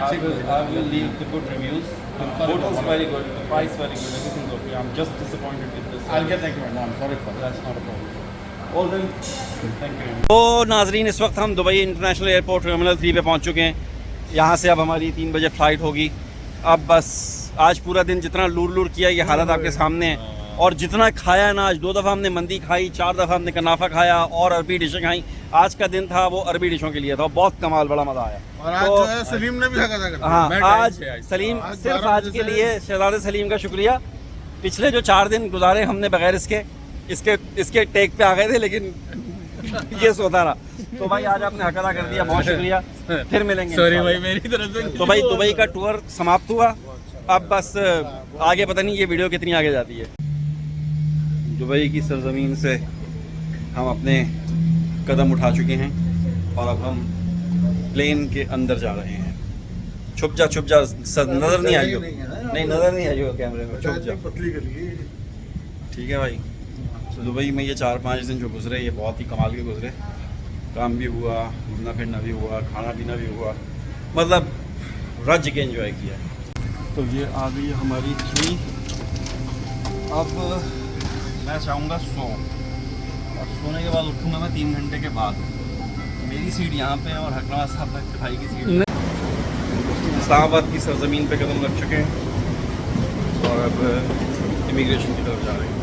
will leave the good reviews. The hotel's very good, the price very good, everything's okay. I'm just disappointed with this. I'll get that one. No, I'm sorry for that. That's not a problem. All done. Thank you. तो नाजरीन, इस वक्त हम Dubai international airport terminal 3 पे पहुंच चुके हैं। यहाँ से अब हमारी 3 बजे फ़्लाइट होगी। अब बस आज पूरा दिन जितना लूर किया ये हालत आपके सामने है। और जितना खाया ना, आज 2 दफ़ा हमने मंदी खाई, 4 दफ़ा हमने कनाफा खाया और अरबी डिशें खाई। आज का दिन था वो अरबी डिशों के लिए था, बहुत कमाल, बड़ा मज़ा आया। और आज जो है सलीम ने भी हका था। हाँ, मैं आज टाइम से सलीम आज सिर्फ 12 आज बजे के से- लिए शहजादे सलीम का शुक्रिया। पिछले जो 4 दिन गुजारे हमने बगैर इसके टेक पे आ गए थे, लेकिन ये सोता रहा। तो भाई आज आपने हक अदा कर दिया, बहुत शुक्रिया। फिर मिलेंगे। सॉरी भाई मेरी तरफ से। तो भाई दुबई का टूर समाप्त हुआ। अब बस आगे पता नहीं ये वीडियो कितनी आगे जाती है। दुबई की सरजमीन से हम अपने कदम उठा चुके हैं और अब हम प्लेन के अंदर जा रहे हैं। छुप जा नज़र नहीं आई हो, नहीं नज़र नहीं आई हो कैमरे में, छुप जा। पतली कर लिए। ठीक है भाई। तो दुबई में ये 4-5 दिन जो गुजरे ये बहुत ही कमाल के गुजरे। काम भी हुआ, घूमना फिरना भी हुआ, खाना पीना भी हुआ, मतलब रज के एंजॉय किया। तो ये आ गई हमारी ट्री। अब मैं चाहूँगा और सोने के बाद उठूँगा मैं 3 घंटे के बाद। मेरी सीट यहाँ पे है और हकनवाज साहब तक भाई की सीट इस्लामाबाद की सरजमीन पे कदम रख चुके हैं और अब इमिग्रेशन की तरफ जा रहे हैं।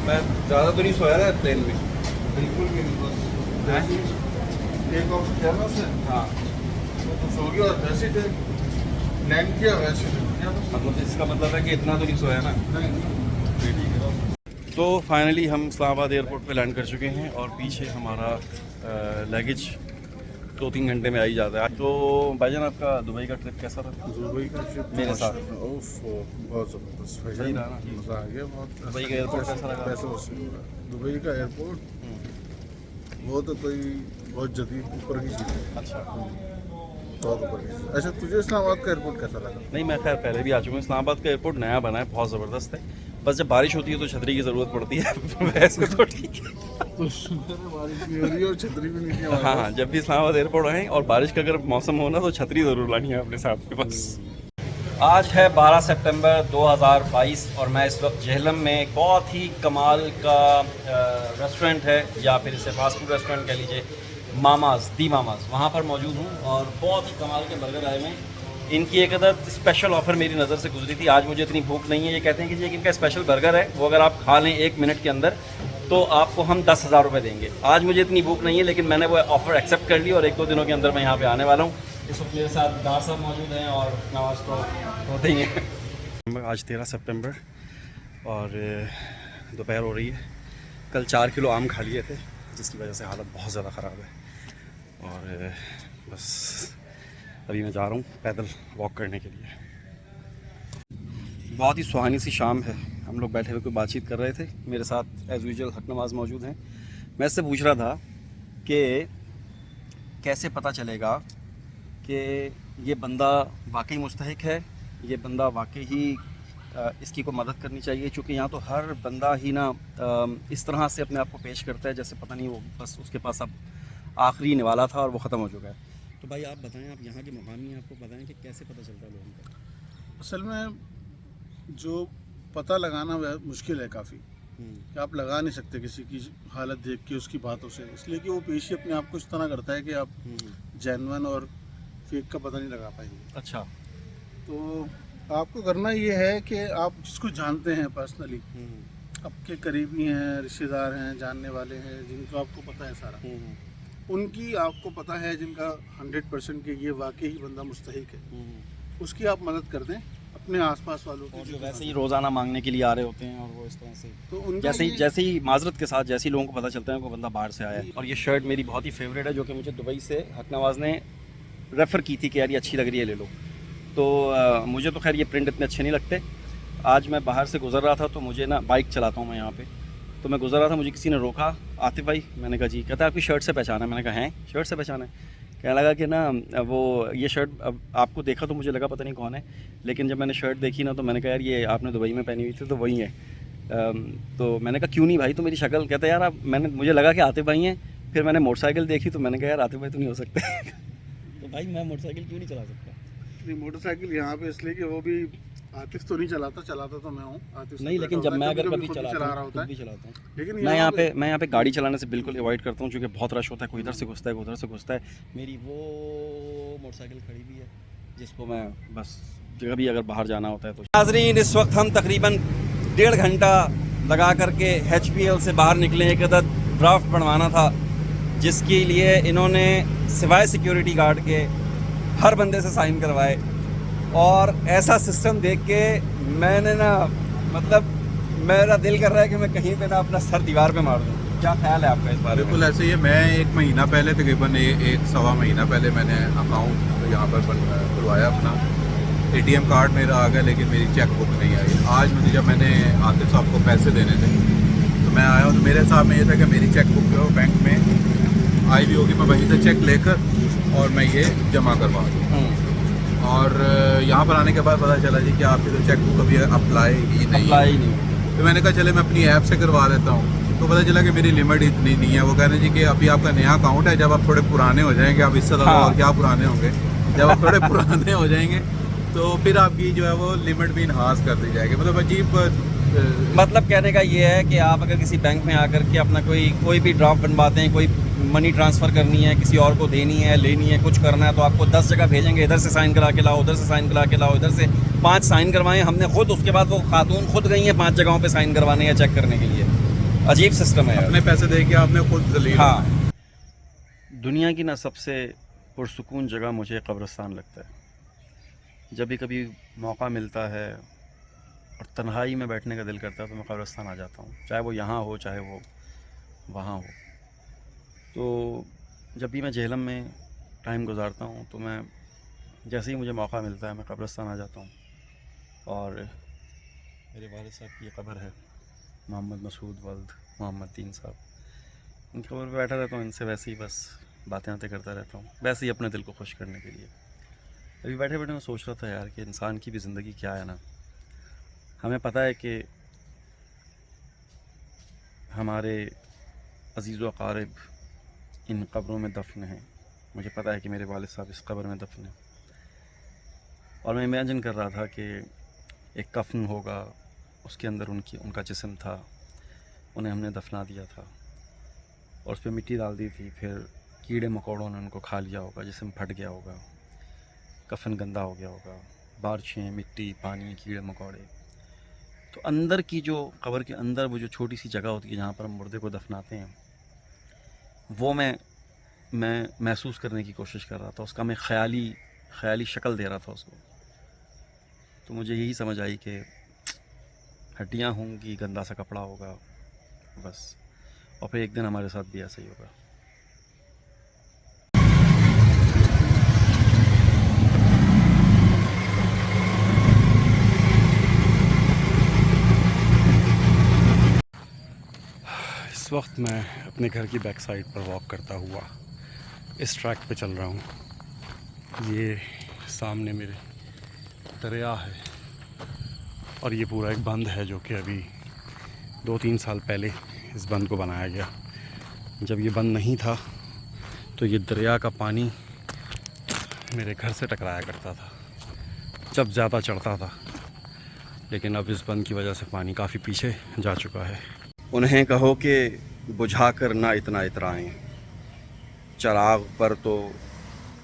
मैं ज़्यादा तो नहीं सोया था प्लेन में, बिल्कुल भी नहीं, बस टेक ऑफ किया ना उसने, हाँ। तो सो गया और वैसे थे लैंड किया वैसे मतलब इसका मतलब है कि इतना तो नहीं सोया ना। नहीं। तो फाइनली हम इस्लामाबाद एयरपोर्ट पे लैंड कर चुके हैं और पीछे हमारा लगेज 2-3 घंटे में आ ही जाता है। तो भाईजान आपका दुबई का ट्रिप कैसा रहा? दुबई का ट्रिप मेरे साथ बहुत ज़बरदस्त, सही रहा ना? मज़ा आ गया बहुत। दुबई का एयरपोर्ट कैसा लगा? कैसा दुबई का एयरपोर्ट वो तो कोई बहुत जदीद ऊपर की चीज़ है। अच्छा, बहुत ऊपर। अच्छा, तुझे इस्लामाबाद का एयरपोर्ट कैसा लगा? नहीं, मैं खैर पहले भी आ चुका हूँ। इस्लामाबाद का एयरपोर्ट नया बना है, बहुत ज़बरदस्त है। बस जब बारिश होती है तो छतरी की ज़रूरत पड़ती है वैसे तो ठीक है। तो शुक्र है बारिश भी हो रही है और छतरी भी नहीं है। हाँ, जब भी इस्लामाबाद एयरपोर्ट आए और बारिश का अगर मौसम हो ना तो छतरी ज़रूर लानी है अपने साथ के पास। आज है 12 सितंबर 2022 और मैं इस वक्त जेहलम में एक बहुत ही कमाल का रेस्टोरेंट है, या फिर इसे फास्ट फूड रेस्टोरेंट कह लीजिए, मामाज़, दी मामाज़, वहाँ पर मौजूद हूँ। और बहुत ही कमाल के बर्गर आए हुए हैं। इनकी एक अदद स्पेशल ऑफ़र मेरी नज़र से गुजरी थी। आज मुझे इतनी भूख नहीं है। ये कहते हैं कि ये इनका स्पेशल बर्गर है, वो अगर आप खा लें 1 मिनट के अंदर तो आपको हम 10,000 रुपये देंगे। आज मुझे इतनी भूख नहीं है, लेकिन मैंने वो ऑफ़र एक्सेप्ट कर ली और 1-2 दिनों के अंदर मैं यहाँ पे आने वाला हूँ। इस वक्त मेरे साथ दार साहब मौजूद हैं और नवाज तो होते ही हैं। आज 13 सितंबर और दोपहर हो रही है। कल 4 किलो आम खा लिए थे, जिसकी वजह से हालत बहुत ज़्यादा ख़राब है। और बस अभी मैं जा रहा हूँ पैदल वॉक करने के लिए। बहुत ही सुहानी सी शाम है। हम लोग बैठे हुए कोई बातचीत कर रहे थे। मेरे साथ एज़ यूजुअल हक नवाज मौजूद हैं। मैं इससे पूछ रहा था कि कैसे पता चलेगा कि ये बंदा वाकई मुस्तहिक है, ये बंदा वाकई ही इसकी को मदद करनी चाहिए। चूँकि यहाँ तो हर बंदा ही ना इस तरह से अपने आप को पेश करता है जैसे पता नहीं वो बस उसके पास अब आखिरी निवाला था और वो ख़त्म हो चुका है। तो भाई आप बताएं, आप यहाँ के मुकामी हैं, आपको बताएं कि कैसे पता चलता है लोगों को? असल में जो पता लगाना वह मुश्किल है काफ़ी, कि आप लगा नहीं सकते किसी की हालत देख के उसकी बातों से, इसलिए कि वो पेश ही अपने आप को इस तरह करता है कि आप जेन्युइन और फेक का पता नहीं लगा पाएंगे। अच्छा, तो आपको करना ये है कि आप जिसको जानते हैं पर्सनली, आपके करीबी हैं, रिश्तेदार हैं, जानने वाले हैं, जिनको आपको पता है सारा, उनकी आपको पता है जिनका 100% कि ये वाकई ही बंदा मुस्तहिक है, उसकी आप मदद कर दें अपने आसपास वालों की। और जो वैसे ही रोज़ाना मांगने के लिए आ रहे होते हैं और वो इस तरह से तो उनका जैसे ही माजरत के साथ जैसे ही लोगों को पता चलता है वो बंदा बाहर से आया है। और ये शर्ट मेरी बहुत ही फेवरेट है, जो कि मुझे दुबई से हक नवाज ने रेफ़र की थी कि यार ये अच्छी लग रही है, ले लो। तो मुझे तो खैर ये प्रिंट इतने अच्छे नहीं लगते। आज मैं बाहर से गुजर रहा था तो मुझे ना, बाइक चलाता हूँ मैं यहाँ पे, तो मैं गुजर रहा था, मुझे किसी ने रोका, आतिफ भाई, मैंने कहा जी। कहता है आपकी शर्ट से पहचाना है। मैंने कहा हैं, शर्ट से पहचाना है? कहने लगा कि ना वो ये शर्ट अब आपको देखा तो मुझे लगा पता नहीं कौन है, लेकिन जब मैंने शर्ट देखी ना तो मैंने कहा यार ये आपने दुबई में पहनी हुई थी तो वही है। तो मैंने कहा क्यों नहीं भाई, तो मेरी शक्ल, कहता है यार आप, मुझे लगा कि आतिफ भाई हैं। फिर मैंने मोटरसाइकिल देखी तो मैंने कहा यार आतिफ भाई तो नहीं हो सकते तो भाई मैं मोटरसाइकिल क्यों नहीं चला सकता? नहीं, मोटरसाइकिल यहाँ पे इसलिए कि वो भी आतिफ तो नहीं चलाता, चलाता तो मैं हूँ। आतिफ नहीं, लेकिन जब मैं अगर कभी चला रहा होता है, लेकिन मैं यहाँ पे गाड़ी चलाने से बिल्कुल अवॉइड करता हूँ, क्योंकि बहुत रश होता है, कोई इधर से घुसता है, कोई उधर से घुसता है। मेरी वो मोटरसाइकिल खड़ी भी है जिसको मैं बस जगह भी अगर बाहर जाना होता है तो। नाज़रीन, इस वक्त हम तकरीबन 1.5 घंटा लगा करके HPL से बाहर निकले। एक अदद ड्राफ्ट बनवाना था, जिसके लिए इन्होंने सिवाय सिक्योरिटी गार्ड के हर बंदे से साइन करवाए। और ऐसा सिस्टम देख के मैंने ना, मतलब मेरा दिल कर रहा है कि मैं कहीं पे ना अपना सर दीवार पे मार दूँ। क्या ख्याल है आपका इस बारे में? बिल्कुल ऐसे ही है। मैं 1 महीना पहले, तकरीबन 1-1.25 महीना पहले मैंने अकाउंट यहाँ पर खुलवाया अपना। ATM कार्ड मेरा आ गया, लेकिन मेरी चेक बुक नहीं आई। आज मुझे, जब मैंने आतिफ साहब को पैसे देने थे तो मैं आया हूँ, तो मेरे हिसाब में ये था कि मेरी चेक बुक जो बैंक में आई भी होगी, मैं वहीं से चेक लेकर और मैं ये जमा करवा दूँ। और यहाँ पर आने के बाद पता चला जी कि आपकी तो चेक बुक अभी अप्लाई ही नहीं। तो मैंने कहा चले मैं अपनी ऐप से करवा लेता हूँ। तो पता चला कि मेरी लिमिट इतनी नहीं है। वो कह रहे जी कि अभी आपका नया अकाउंट है, जब आप थोड़े पुराने हो जाएंगे, आप इससे ज़्यादा और क्या पुराने होंगे, जब आप थोड़े पुराने हो जाएंगे तो फिर आपकी जो है वो लिमिट भी इन्हांस कर दी जाएगी। मतलब अजीब, मतलब कहने का ये है कि आप अगर किसी बैंक में आकर के अपना कोई भी ड्राफ्ट बनवाते हैं, कोई मनी ट्रांसफ़र करनी है, किसी और को देनी है, लेनी है, कुछ करना है, तो आपको 10 जगह भेजेंगे, इधर से साइन करा के लाओ, उधर से साइन करा के लाओ, इधर से 5 साइन करवाएं हमने खुद। उसके बाद वो खातून खुद गई हैं 5 जगहों पे साइन करवाने या चेक करने के लिए। अजीब सिस्टम है। अपने पैसे दे के आपने खुद जलील। हाँ, दुनिया की ना सबसे पुरसुकून जगह मुझे कब्रिस्तान लगता है। जब भी कभी मौका मिलता है और तन्हाई में बैठने का दिल करता है तो मैं कब्रिस्तान आ जाता हूँ, चाहे वो यहाँ हो चाहे वो वहाँ हो। तो जब भी मैं जेहलम में टाइम गुजारता हूँ तो मैं, जैसे ही मुझे मौका मिलता है, मैं कब्रिस्तान आ जाता हूँ। और मेरे वालिद साहब की ये कब्र है, मोहम्मद मसूद वल्द मोहम्मद तीन साहब। उनकी कब्र पर बैठा रहता हूँ, इनसे वैसे ही बस बातें करता रहता हूँ, वैसे ही अपने दिल को खुश करने के लिए। अभी बैठे बैठे मैं सोच रहा था यार कि इंसान की भी ज़िंदगी क्या है ना। हमें पता है कि हमारे अजीज़ व अक़ारिब इन कब्रों में दफन हैं। मुझे पता है कि मेरे वालिद साहब इस कब्र में दफन हैं, और मैं इमेजिन कर रहा था कि एक कफन होगा, उसके अंदर उनका जिस्म था, उन्हें हमने दफना दिया था और उस पर मिट्टी डाल दी थी, फिर कीड़े मकोड़ों ने उनको खा लिया होगा, जिस्म फट गया होगा, कफन गंदा हो गया होगा, बारिशें, मिट्टी, पानी, कीड़े मकोड़े। तो अंदर की जो कब्र के अंदर वो जो छोटी सी जगह होती है जहाँ पर हम मुर्दे को दफनाते हैं, वो मैं महसूस करने की कोशिश कर रहा था। उसका मैं ख़याली शक्ल दे रहा था उसको। तो मुझे यही समझ आई कि हड्डियाँ होंगी, गंदा सा कपड़ा होगा बस, और फिर एक दिन हमारे साथ भी ऐसा ही होगा। इस वक्त मैं अपने घर की बैक साइड पर वॉक करता हुआ इस ट्रैक पे चल रहा हूँ। ये सामने मेरे दरिया है और ये पूरा एक बंद है जो कि अभी 2-3 साल पहले इस बंद को बनाया गया। जब ये बंद नहीं था तो ये दरिया का पानी मेरे घर से टकराया करता था जब ज़्यादा चढ़ता था, लेकिन अब इस बंद की वजह से पानी काफ़ी पीछे जा चुका है। उन्हें कहो कि बुझा कर ना इतना इतराएं, चिराग पर तो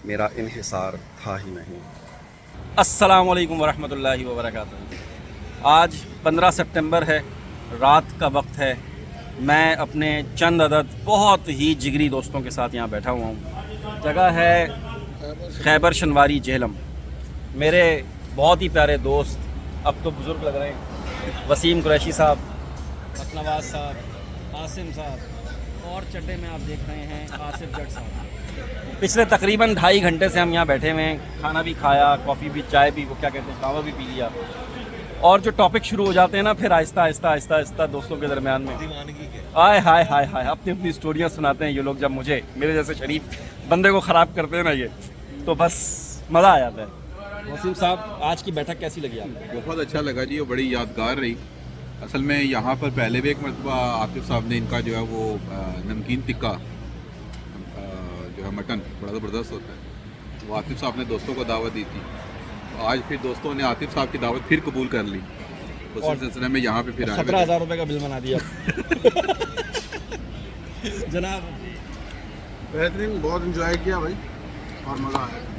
मेरा इन्हिसार था ही नहीं। अस्सलाम वालेकुम वरहमतुल्लाहि वबरकातुहू। आज 15 सितंबर है, रात का वक्त है। मैं अपने चंद अदद बहुत ही जिगरी दोस्तों के साथ यहाँ बैठा हुआ हूँ। जगह है खैबर शनवारी झेलम। मेरे बहुत ही प्यारे दोस्त, अब तो बुज़ुर्ग लग रहे हैं, वसीम कुरैशी साहब, नवाज साहब, आसिम साहब, और चड्डे में आप देख रहे हैं आसिफ जट साहब। पिछले तकरीबन 2.5 घंटे से हम यहाँ बैठे हुए हैं। खाना भी खाया, कॉफ़ी भी, चाय भी, वो क्या कहते हैं, कावा भी पी लिया। और जो टॉपिक शुरू हो जाते हैं ना, फिर आहिस्ता आहिस्ता दोस्तों के दरमियान में आय हाय हाय हाय अपनी अपनी स्टोरियाँ सुनाते हैं ये लोग। जब मुझे, मेरे जैसे शरीफ बंदे को ख़राब करते हैं ना ये, तो बस मज़ा आ जाता है। वसीम साहब, आज की बैठक कैसी लगी आपको? बहुत अच्छा लगा जी, वो बड़ी यादगार रही। असल में यहाँ पर पहले भी एक मरतबा आतिफ साहब ने इनका जो है वो नमकीन टिक्का जो है मटन बड़ा ज़बरदस्त होता है, वो आतिफ साहब ने दोस्तों को दावत दी थी। आज फिर दोस्तों ने आतिफ साहब की दावत फिर कबूल कर ली, उस सिलसिले में यहाँ पे फिर 17,000 रुपये का बिल बना दिया जनाब। बेहतरीन, बहुत इंजॉय किया भाई और मज़ा आया।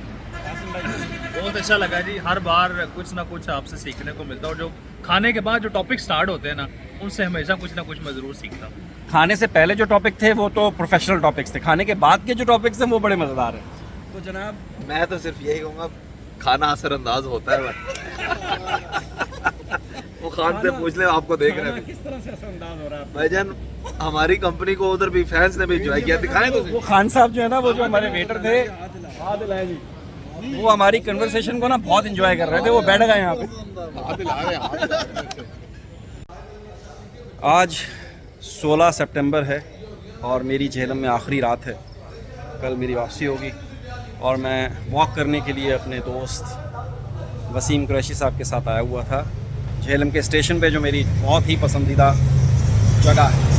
बहुत अच्छा लगा जी। हर बार कुछ ना कुछ आपसे सीखने को मिलता है, और जो खाने के बाद जो टॉपिक स्टार्ट होते हैं ना, उनसे हमेशा कुछ ना कुछ मैं ज़रूर सीखता हूँ। खाने से पहले जो टॉपिक थे वो तो प्रोफेशनल टॉपिक्स थे, खाने के बाद के जो टॉपिक्स हैं वो बड़े मज़ेदार हैं। तो जनाब, मैं तो सिर्फ यही कहूँगा, खाना असरअंदाज होता है वो खान से पूछ ले, आपको देख रहे हैं किस तरह से असरअंदाज हो रहा है भाईजान। हमारी कंपनी को उधर भी फैंस ने भी एंजॉय किया, दिखाएं तो। वो खान साहब जो है ना, वो जो हमारे वेटर थे, वो हमारी कन्वर्सेशन को ना बहुत एंजॉय कर रहे थे। वो बैठ गए यहाँ पे। आज 16 सितंबर है और मेरी झेलम में आखिरी रात है। कल मेरी वापसी होगी और मैं वॉक करने के लिए अपने दोस्त वसीम कुरैशी साहब के साथ आया हुआ था झेलम के स्टेशन पे, जो मेरी बहुत ही पसंदीदा जगह है।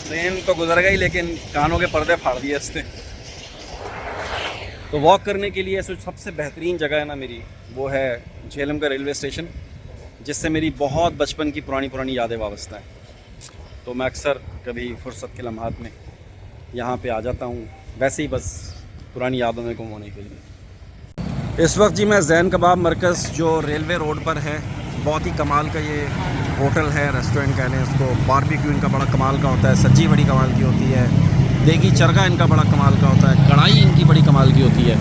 ट्रेन तो गुजर गई, लेकिन कानों के पर्दे फाड़ दिए इसने। तो वॉक करने के लिए सबसे बेहतरीन जगह है ना मेरी, वो है झेलम का रेलवे स्टेशन, जिससे मेरी बहुत बचपन की पुरानी यादें वाबस्ता हैं। तो मैं अक्सर कभी फुर्सत के लम्हात में यहाँ पे आ जाता हूँ, वैसे ही बस पुरानी यादों में गुम होने के लिए। इस वक्त जी मैं जैन कबाब मरकज़ जो रेलवे रोड पर है, बहुत ही कमाल का ये होटल है, रेस्टोरेंट कह लें इसको। बारबेक्यू इनका बड़ा कमाल का होता है, सब्जी बड़ी कमाल की होती है, देगी चरगा इनका बड़ा कमाल का होता है, कढ़ाई इनकी बड़ी कमाल की होती है।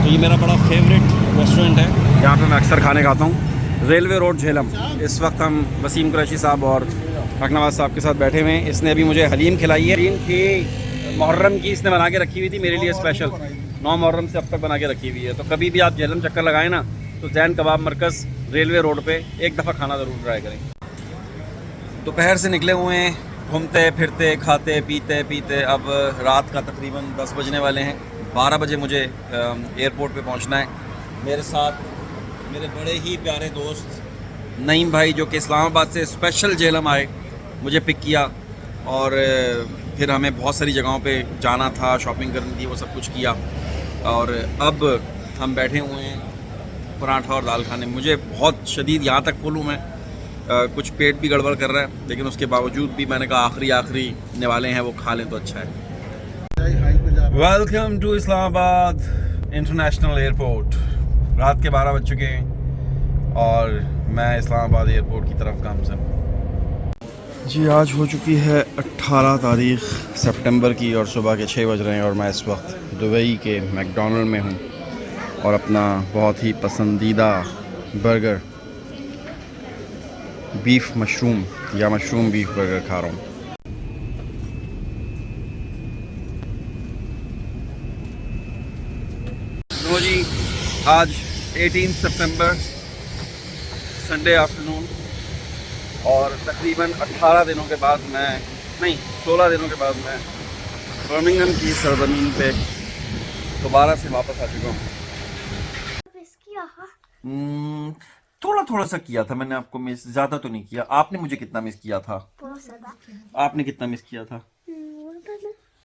तो ये मेरा बड़ा फेवरेट रेस्टोरेंट है, यहाँ पे मैं अक्सर खाने खाता हूँ। Railway road Jhelum. इस वक्त हम वसीम कुरैशी साहब और नवाज साहब के साथ बैठे हुए हैं। इसने अभी मुझे हलीम खिलाई है। हलीम थी मुहर्रम की, इसने बना के रखी हुई थी मेरे लिए स्पेशल। 9 मुहर्रम से अब तक बना के रखी हुई है। तो कभी भी आप झेलम चक्कर लगाएं ना, तो जैन कबाब मरकज़ रेलवे रोड पे एक दफ़ा खाना ज़रूर ट्राई करें। दोपहर से निकले हुए हैं, घूमते फिरते खाते पीते अब रात का तकरीबन 10 बजने वाले हैं। 12 बजे मुझे एयरपोर्ट पे पहुंचना है। मेरे साथ मेरे बड़े ही प्यारे दोस्त नईम भाई, जो कि इस्लामाबाद से स्पेशल झेलम आए, मुझे पिक किया और फिर हमें बहुत सारी जगहों पे जाना था, शॉपिंग करनी थी, वो सब कुछ किया और अब हम बैठे हुए हैं पराठा और दाल खाने। मुझे बहुत शदीद यहाँ तक फुल हूँ मैं, कुछ पेट भी गड़बड़ कर रहा है, लेकिन उसके बावजूद भी मैंने कहा आखिरी निवाले हैं वो खा लें तो अच्छा है। Welcome to Islamabad international airport. रात के 12 बज चुके हैं और मैं इस्लामाबाद एयरपोर्ट की तरफ गामज़न। जी आज हो चुकी है 18 तारीख़ सितंबर की और सुबह के 6 बज रहे हैं और मैं इस वक्त दुबई के मैकडॉनल्ड में हूँ और अपना बहुत ही पसंदीदा बर्गर बीफ मशरूम या मशरूम बीफ बर्गर खा रहा हूँ। लो जी, आज 18 सितंबर संडे आफ्टरनून और तकरीबन 18 दिनों के बाद 16 दिनों के बाद मैं बर्मिंघम की सरजमीन पे दोबारा से वापस आ चुका हूँ। थोड़ा सा किया था मैंने आपको मिस, ज़्यादा तो नहीं किया। आपने मुझे कितना मिस किया था? बहुत ज़्यादा। आपने कितना मिस किया था?